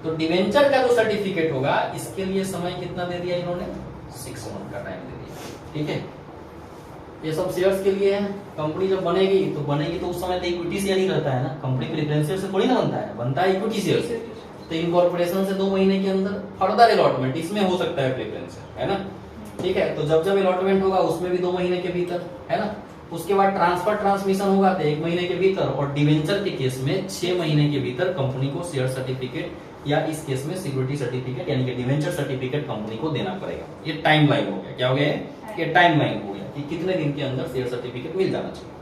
तो डिवेंचर का जो सर्टिफिकेट होगा इसके लिए समय कितना दे दिया इन्होंने, 6 मंथ का टाइम दे दिया, ठीक है। ये सब शेयर्स के लिए है। कंपनी जब बनेगी तो उस समय तो इक्विटी शेयर ही रहता है ना, कंपनी प्रेफरेंस से थोड़ी ना बनता है, बनता है इक्विटी शेयर से। तो इनकॉर्पोरेशन से 2 महीने के अंदर फर्दर अलॉटमेंट इसमें हो सकता है प्रेफरेंस, है ना, ठीक है। तो जब जब अलॉटमेंट होगा उसमें भी 2 महीने के भीतर, है ना। उसके बाद ट्रांसफर ट्रांसमिशन होगा तो 1 महीने के भीतर, और डिवेंचर के केस में 6 महीने के भीतर कंपनी को शेयर सर्टिफिकेट या इस केस में सिक्योरिटी सर्टिफिकेट यानी कि डिवेंचर सर्टिफिकेट कंपनी को देना पड़ेगा। ये टाइम लाइन हो गया, क्या हो गया, ये टाइम लाइन हो गया कि कितने दिन के अंदर शेयर सर्टिफिकेट मिल जाना चाहिए।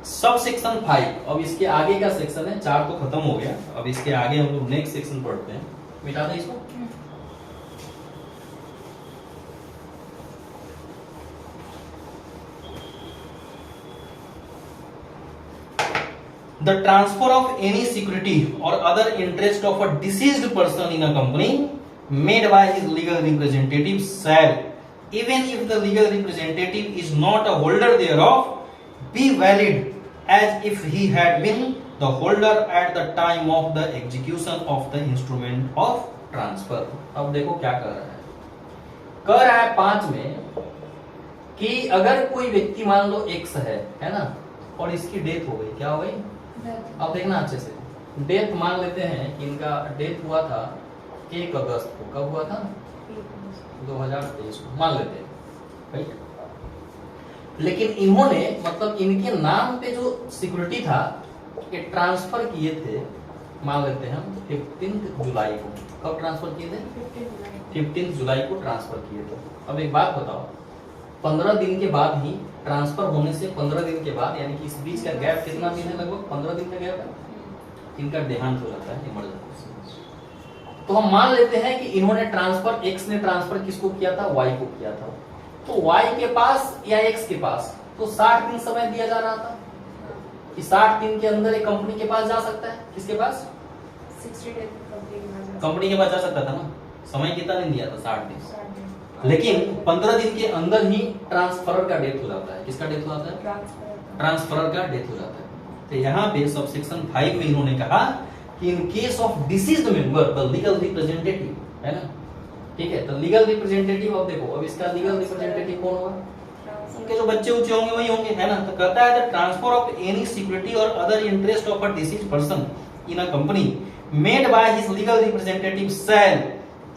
सब सेक्शन 5, अब इसके आगे का सेक्शन है, 4 तो खत्म हो गया, अब इसके आगे हम लोग नेक्स्ट सेक्शन पढ़ते हैं। मिटा दें इसको। The transfer of any security or other interest of a deceased person in a company made by his legal representative shall, even if the legal representative is not a holder thereof, be valid as if he had been the holder at the time of the execution of the instrument of transfer। अब देखो क्या कर रहा है 5 में कि अगर कोई व्यक्ति मान लो X है ना, और इसकी डेथ हो गई, क्या हो गई, अब देखना अच्छे से, डेथ मान लेते हैं कि इनका डेथ हुआ था 1 अगस्त को, कब हुआ था, 2023 को मान लेते हैं, राइट। लेकिन इन्होंने मतलब इनके नाम पे जो सिक्योरिटी था ये ट्रांसफर किए थे, मान लेते हैं हम 15 जुलाई को। कब ट्रांसफर किए थे, 15 जुलाई को ट्रांसफर किए थे। अब एक बात बताओ, 15 दिन के बाद ही, ट्रांसफर होने से 15 दिन के बाद, यानी कि इस बीच का गैप कितना दिन है, लगभग 15 दिन का गैप है, इनका देहांत हो जाता है, मर जाता है। तो हम मान लेते हैं कि इन्होंने ट्रांसफर, एक्स ने ट्रांसफर किसको किया था, वाई को किया था। तो वाई के पास या एक्स के पास तो 60 दिन समय दिया जा रहा था कि 60 दिन के अंदर एक कंपनी के पास जा सकता है। किसके पास? 60 डेज कंपनी के पास जा सकता था ना। समय कितना दिन दिया था? 60 दिन। लेकिन 15 दिन के अंदर ही ट्रांसफरर का डेथ हो जाता है। किसका डेथ हो जाता है? ट्रांसफरर का डेथ हो जाता है। तो यहाँ पे सबसेक्शन 5 में इन्होंने कहा कि इन case of deceased member the legal representative, है ना, ठीक है। तो लीगल रिप्रेजेंटेटिव, अब देखो, अब इसका लीगल रिप्रेजेंटेटिव कौन होगा? उनके जो बच्चे उच्चे होंगे वही होंगे, है ना। तो कहता है the transfer of any security और other interest of a deceased person in a company made by his legal representative shall,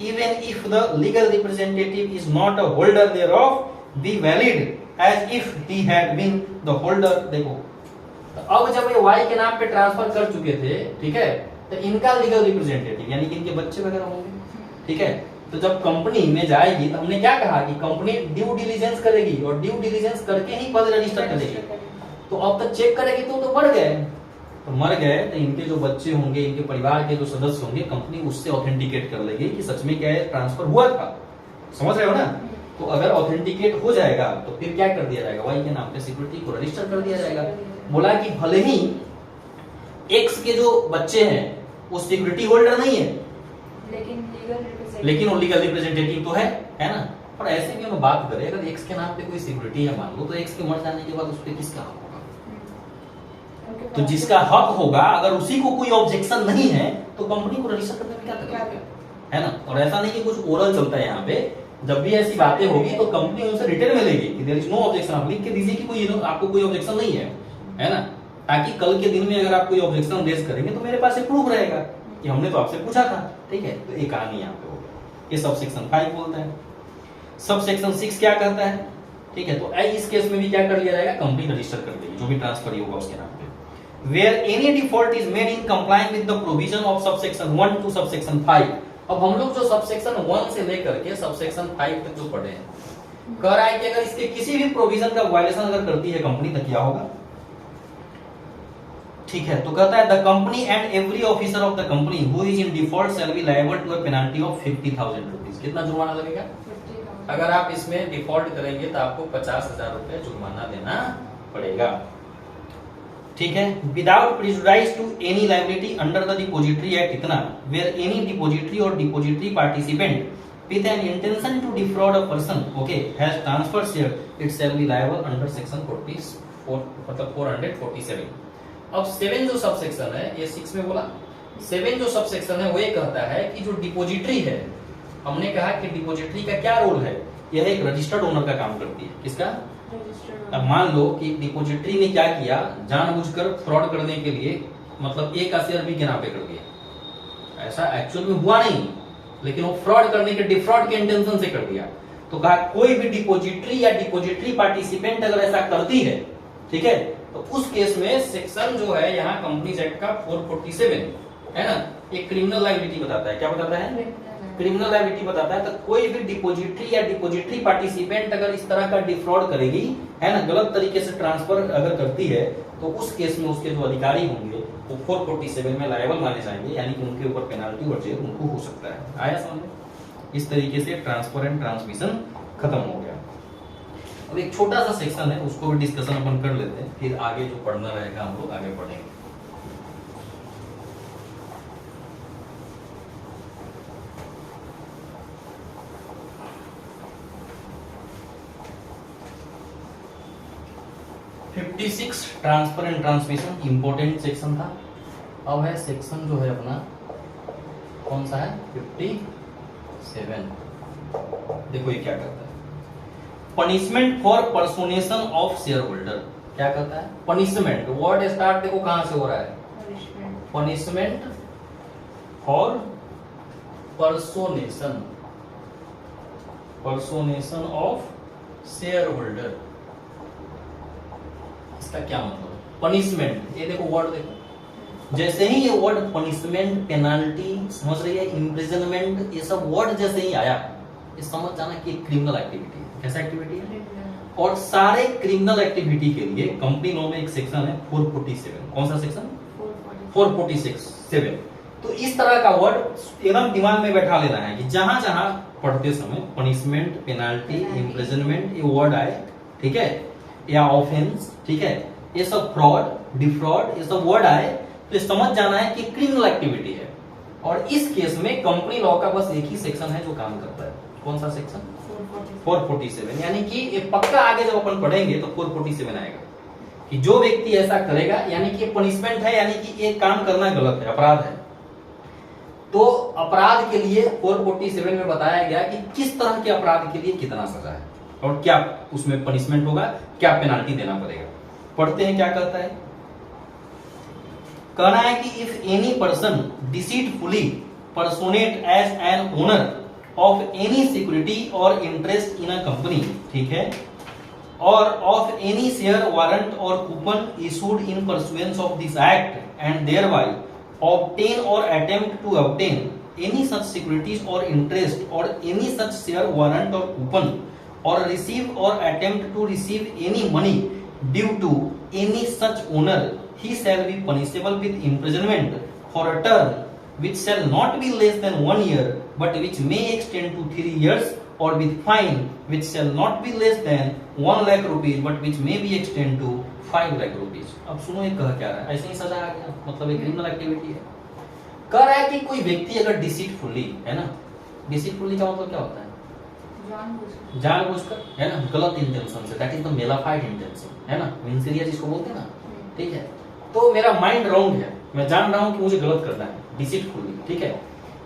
even if the legal representative is not a holder thereof, be valid as if he had been the holder। देखो, तो अब जब ये Y के नाम पे transfer कर चुके थे, ठीक है, तो इनका लीगल रिप्रेजेंटेटिव यानी कि इनके बच्चे वगैरह होंगे, ठीक है। तो जब कंपनी में जाएगी तो हमने क्या कहा कि कंपनी ड्यू डिलिजेंस करेगी और ड्यू डिलिजेंस करके ही पद रजिस्टर करेगी। तो अब तक चेक करेगी तो मर गए, तो मर गए तो इनके जो बच्चे होंगे, इनके परिवार के जो सदस्य होंगे, कंपनी उससे ऑथेंटिकेट कर लेगी कि सच में क्या है, ट्रांसफर हुआ था। समझ रहे हो ना। तो अगर ऑथेंटिकेट हो जाएगा तो फिर क्या कर दिया जाएगा, वाई के नाम पे सिक्योरिटी को रजिस्टर कर दिया जाएगा। बोला कि भले ही एक्स के जो बच्चे हैं वो सिक्योरिटी होल्डर नहीं है, लेकिन वो लीगल रिप्रेजेंटेटिव तो है ना। और ऐसे भी हम बात करें, अगर एक्स के नाम पे कोई सिक्योरिटी है मान लो, तो एक्स के मर जाने के बाद उस पर किसका हक होगा? तो जिसका हक होगा, अगर उसी को कोई ऑब्जेक्शन नहीं है तो कंपनी को रजिस्टर करने में क्या तकलीफ है ना। और ऐसा नहीं कि कुछ ओरल चलता है यहाँ पे, जब भी ऐसी बातें होगी तो कंपनी उनसे रिटर्न में लेगी कि देयर इज नो ऑब्जेक्शन। आप लिख के दीजिए कि कोई आपको कोई ऑब्जेक्शन नहीं है ना, ताकि कल के दिन में अगर आप कोई ऑब्जेक्शन रेज करेंगे तो मेरे पास एक प्रूफ रहेगा कि हमने तो आपसे पूछा था, ठीक है। तो एक कहानी यहाँ पे हो गया, ये सबसेक्शन 5 बोलता है। सबसेक्शन 6 क्या कहता है, ठीक है। तो इस केस में भी क्या कर लिया जाएगा, कंपनी रजिस्टर कर देगी जो भी ट्रांसफर होगा उसके नाम पे। Where any default is made in complying with the provision of subsection 1 to subsection 5। अब हम लोग जो सबसेक्शन 1 से लेकर के सबसेक्शन 5 तक जो पढ़े हैं, कह रहा है कि अगर इसके किसी भी प्रोविजन का वायलेशन अगर करती है कंपनी तो क्या होगा, ठीक है। तो कहता है the company and every officer of the company who is in default shall be liable to a penalty of 50,000 rupees. कितना जुर्माना लगेगा? अगर आप इसमें डिफॉल्ट करेंगे तो आपको 50,000 रुपए जुर्माना देना पड़ेगा, ठीक है। Without prejudice to any liability under the depository act, इतना वेयर एनी डिपोजिटरी और depository participant with an intention to defraud a person, okay, has transferred share, it shall be liable under section 44 मतलब 447। अब 7 जो subsection है, ये 6 में बोला, 7 जो सबसेक्शन है वो ये कहता है कि जो डिपोजिटरी है, हमने कहा कि डिपोजिटरी का क्या रोल है, यह एक रजिस्टर्ड ओनर का काम करती है। किसका? अब मान लो कि डिपोजिटरी ने क्या किया, जानबूझकर फ्रॉड करने के लिए मतलब ए का शेयर बी के नाम पे कर दिया। ऐसा एक्चुअल में हुआ नहीं, लेकिन वो फ्रॉड करने के, डिफ्रॉड के इंटेंशन से कर दिया। तो कहा कोई भी डिपोजिटरी या डिपोजिटरी पार्टिसिपेंट अगर ऐसा करती है, ठीक है, तो उस केस में सेक्शन जो है यहाँ कंपनीज एक्ट का 447 है ना, एक क्रिमिनल लायबिलिटी बताता है। क्या बताता है? क्रिमिनल लायबिलिटी बताता है। तो कोई भी डिपोजिटरी या डिपोजिटरी पार्टिसिपेंट अगर इस तरह का डिफ्रॉड करेगी, है ना, गलत तरीके से ट्रांसफर अगर करती है, तो उस केस में उसके जो अधिकारी होंगे वो 447 में लायबल माने जाएंगे, यानी कि उनके ऊपर पेनाल्टी और जेल उनको हो सकता है। आया समझ? इस तरीके से ट्रांसफर एंड ट्रांसमिशन खत्म हो गया। अब एक छोटा सा सेक्शन है, उसको भी डिस्कशन अपन कर लेते हैं, फिर आगे जो पढ़ना रहेगा हम लोग आगे पढ़ेंगे। Transfer and transmission important section था। अब है सेक्शन जो है अपना कौन सा है, 57। देखो ये क्या करता है, punishment for personation of shareholder. क्या कहता है? पनिशमेंट, वर्ड स्टार्ट देखो कहां से हो रहा है, punishment for personation, personation of shareholder. इसका क्या मतलब? पनिशमेंट, ये देखो वर्ड देखो, जैसे ही ये वर्ड पनिशमेंट, पेनाल्टी, समझ रही है, इम्प्रिजनमेंट, ये सब वर्ड जैसे ही आया ये समझ जाना कि क्रिमिनल एक्टिविटी है। कैसा एक्टिविटी है? और सारे क्रिमिनल एक्टिविटी के लिए कंपनी लॉ में एक सेक्शन है 447। कौन सा सेक्शन? 447। तो इस तरह का वर्ड एकदम दिमाग में बैठा लेना है कि जहां जहां पढ़ते समय पनिशमेंट, पेनाल्टी, इम्प्रिजनमेंट ये वर्ड आए, ठीक है, या ऑफेंस, ठीक है, ये सब फ्रॉड, डिफ्रॉड, ये सब वर्ड आए तो समझ जाना है कि क्रिमिनल एक्टिविटी है। और इस केस में कंपनी लॉ का बस एक ही सेक्शन है जो काम करता है। कौन सा सेक्शन? 447। यानी कि ये पक्का आगे जब अपन पढ़ेंगे तो 447 आएगा कि जो व्यक्ति ऐसा करेगा, यानी कि पनिशमेंट है, यानी कि ये काम करना गलत है, अपराध है। तो अपराध के लिए 447 में बताया गया कि किस तरह के अपराध के लिए कितना सजा है और क्या उसमें पनिशमेंट होगा, क्या पेनाल्टी देना पड़ेगा। पढ़ते हैं क्या कहता है। कहना है कि if any person deceitfully personate as an owner of any security और इंटरेस्ट इन अ कंपनी, ठीक है, और ऑफ एनी शेयर वारंट और coupon issued in pursuance of this act and thereby obtain or attempt to obtain any such securities or interest or any such share warrant or coupon or receive or attempt to receive any money due to any such owner, he shall be punishable with imprisonment for a term which shall not be less than 1 year but which may extend to 3 years or with fine which shall not be less than 1 lakh rupees but which may be extend to 5 lakh rupees. अब सुनो ये कह क्या रहा है, ऐसे ही सजा आ गया, मतलब एक क्रिमिनल एक्टिविटी है। कह रहा है कि कोई व्यक्ति अगर डिसीटफुली, है ना, डिसीटफुली का मतलब क्या होता है? जानबूझकर, है ना, गलत इंटेंशन से, that is the mala fide intention, है ना, विंसिलिया जिसको बोलते हैं ना, ठीक है। तो मेरा माइंड रॉन्ग है, मैं जान रहा हूं कि मुझे गलत करना है, डिसीटफुली, ठीक है।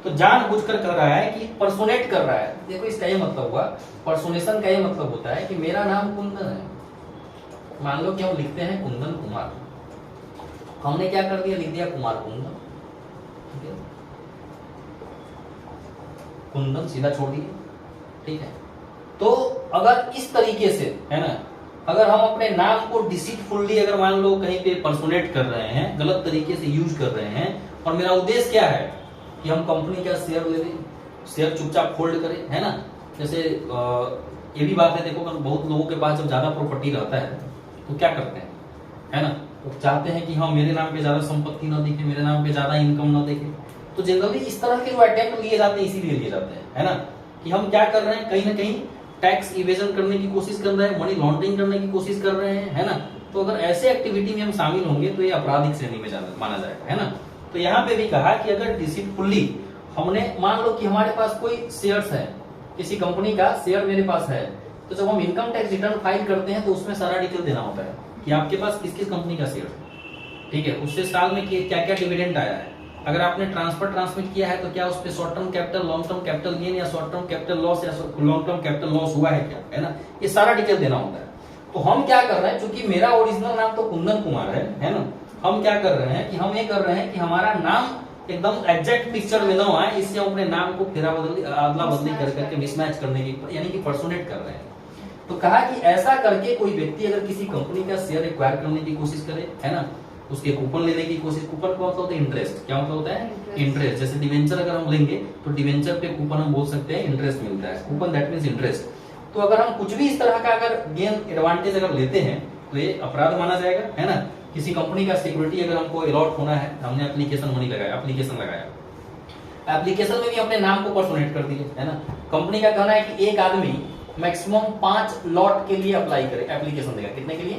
तो जानबूझकर कर रहा है कि पर्सोनेट कर रहा है। देखो इसका ये मतलब हुआ, पर्सोनेशन का ये मतलब होता है कि मेरा नाम कुंदन है, मान लो कि हम लिखते हैं कुंदन कुमार, हमने क्या कर दिया, लिख दिया कुमार कुंदन, ठीक है, कुंदन सीधा छोड़ दिए, ठीक है। तो अगर इस तरीके से, है ना, अगर हम अपने नाम को डिसीटफुली अगर मान लो कहीं पे पर्सोनेट कर रहे हैं, गलत तरीके से यूज कर रहे हैं, और मेरा उद्देश्य क्या है कि हम कंपनी का शेयर ले लें, शेयर चुपचाप होल्ड करें, है ना। जैसे ये भी बात है, देखो बहुत लोगों के पास जब ज्यादा प्रॉपर्टी रहता है तो क्या करते हैं, है ना, तो चाहते हैं कि हाँ मेरे नाम पे ज्यादा संपत्ति ना दिखे, मेरे नाम पे ज्यादा इनकम ना दिखे। तो जनरली इस तरह के जो अटेम्प्ट लिए जाते हैं इसीलिए लिए जाते हैं, है ना, कि हम क्या कर रहे हैं, कहीं ना कहीं टैक्स इवेजन करने की कोशिश कर रहे हैं, मनी लॉन्ड्रिंग करने की कोशिश कर रहे हैं, है ना। तो अगर ऐसे एक्टिविटी में हम शामिल होंगे तो ये आपराधिक श्रेणी में माना जाएगा, है ना। तो यहाँ पे भी कहा कि अगर डिसीटफुली हमने, मान लो कि हमारे पास कोई शेयर्स है, किसी कंपनी का शेयर मेरे पास है, तो जब हम इनकम टैक्स रिटर्न फाइल करते हैं तो उसमें सारा डिटेल देना होता है कि आपके पास किस किस कंपनी का शेयर है, ठीक है, उससे साल में क्या क्या डिविडेंड आया है, अगर आपने ट्रांसमिट किया है तो क्या उस पे short term capital, long term capital gain या शॉर्ट टर्म कैपिटल लॉस या लॉन्ग टर्म कैपिटल लॉस हुआ है क्या, है ना, ये सारा डिटेल देना होता है। तो हम क्या कर रहे हैं, चूंकि मेरा ओरिजिनल नाम तो कुंदन कुमार है ना, हम क्या कर रहे हैं कि हम ये कर रहे हैं कि हमारा नाम एकदम एग्जैक्ट पिक्चर में ना आए, इससे हम अपने नाम को फेरा बदली, अदला बदली कर करके मिसमैच करने की, यानी कि पर्सोनेट कर रहे हैं। तो कहा कि ऐसा करके कोई व्यक्ति अगर किसी कंपनी का शेयर एक्वायर करने की कोशिश करे, है ना, उसके कूपन लेने की कोशिश, कूपन का मतलब होता है इंटरेस्ट, क्या मतलब होता है, इंटरेस्ट। जैसे डिवेंचर अगर हम लेंगे तो डिवेंचर पे कूपन हम बोल सकते हैं इंटरेस्ट मिलता है, कूपन दैट मींस इंटरेस्ट। तो अगर हम कुछ भी इस तरह का अगर गेन एडवांटेज अगर लेते हैं तो ये अपराध माना जाएगा, है ना। किसी कंपनी का सिक्योरिटी अगर हमको अलॉट होना है, हमने एप्लीकेशन मनी लगाया, एप्लीकेशन लगाया, एप्लीकेशन में भी अपने नाम को पर्सोनेट कर दिए, है ना। कंपनी का कहना है कि एक आदमी मैक्सिमम 5 लॉट के लिए अप्लाई करे, एप्लीकेशन देगा, कितने के लिए,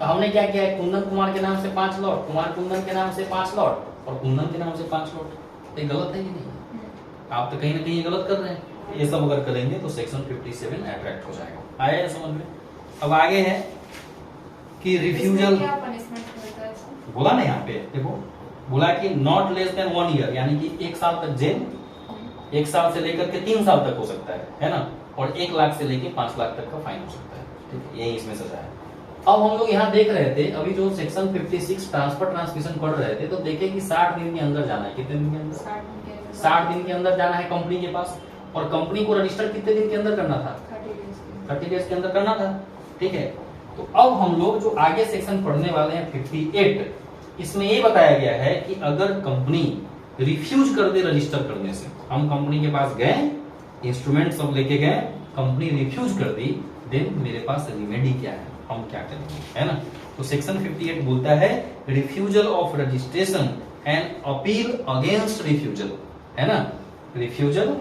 तो हमने क्या किया है, कुंदन कुमार के नाम से 5 लॉट, कुमार कुंदन के नाम से 5 लॉट और कुंदन के नाम से 5 लॉट। ये गलत है कि नहीं? आप तो कहीं ना कहीं गलत कर रहे हैं। ये सब अगर करेंगे तो सेक्शन 57 अट्रैक्ट हो जाएगा। आया समझ में? अब आगे है कि रिफ्यूजल, बोला ना यहाँ पे, देखो बोला कि नॉट लेस देन 1 ईयर, यानी कि 1 साल तक जेल, 1 साल से लेकर के 3 साल तक हो सकता है ना, और 1 लाख से लेकर 5 लाख तक का फाइन हो सकता है, ठीक है, यही इसमें सजा है। अब हम लोग यहाँ देख रहे थे, अभी जो सेक्शन 56 ट्रांसफर ट्रांसमिशन पढ़ रहे थे, तो देखे कि 60 दिन के अंदर जाना है, कितने दिन के अंदर, 60 दिन के अंदर जाना है कंपनी के पास, और कंपनी को रजिस्टर कितने दिन के अंदर करना था, 30 डेज के अंदर करना था, ठीक है। तो अब हम लोग जो आगे सेक्शन पढ़ने वाले हैं 58, इसमें ये बताया गया है कि अगर कंपनी रिफ्यूज कर दे रजिस्टर करने से, हम कंपनी के पास गए इंस्ट्रूमेंट्स सब लेके गए, कंपनी रिफ्यूज कर दी, देन मेरे पास रिमेडी क्या है, हम क्या करेंगे, है ना। तो सेक्शन 58 बोलता है refusal of registration and appeal against refusal, है ना। रिफ्यूजल,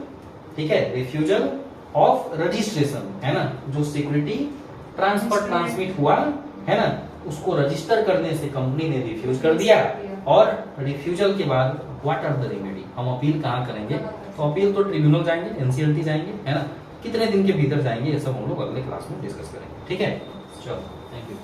ठीक है, रिफ्यूजल ऑफ रजिस्ट्रेशन, है ना, जो सिक्योरिटी ट्रांसफर ट्रांसमिट हुआ, है ना, उसको रजिस्टर करने से कंपनी ने रिफ्यूज कर दिया, और रिफ्यूजल के बाद व्हाट आर द रेमेडी, हम अपील कहाँ करेंगे, तो अपील तो ट्रिब्यूनल जाएंगे, एनसीएलटी जाएंगे, है ना, कितने दिन के भीतर जाएंगे, ये सब हम लोग अगले क्लास में डिस्कस करेंगे, ठीक है। चलो, थैंक यू।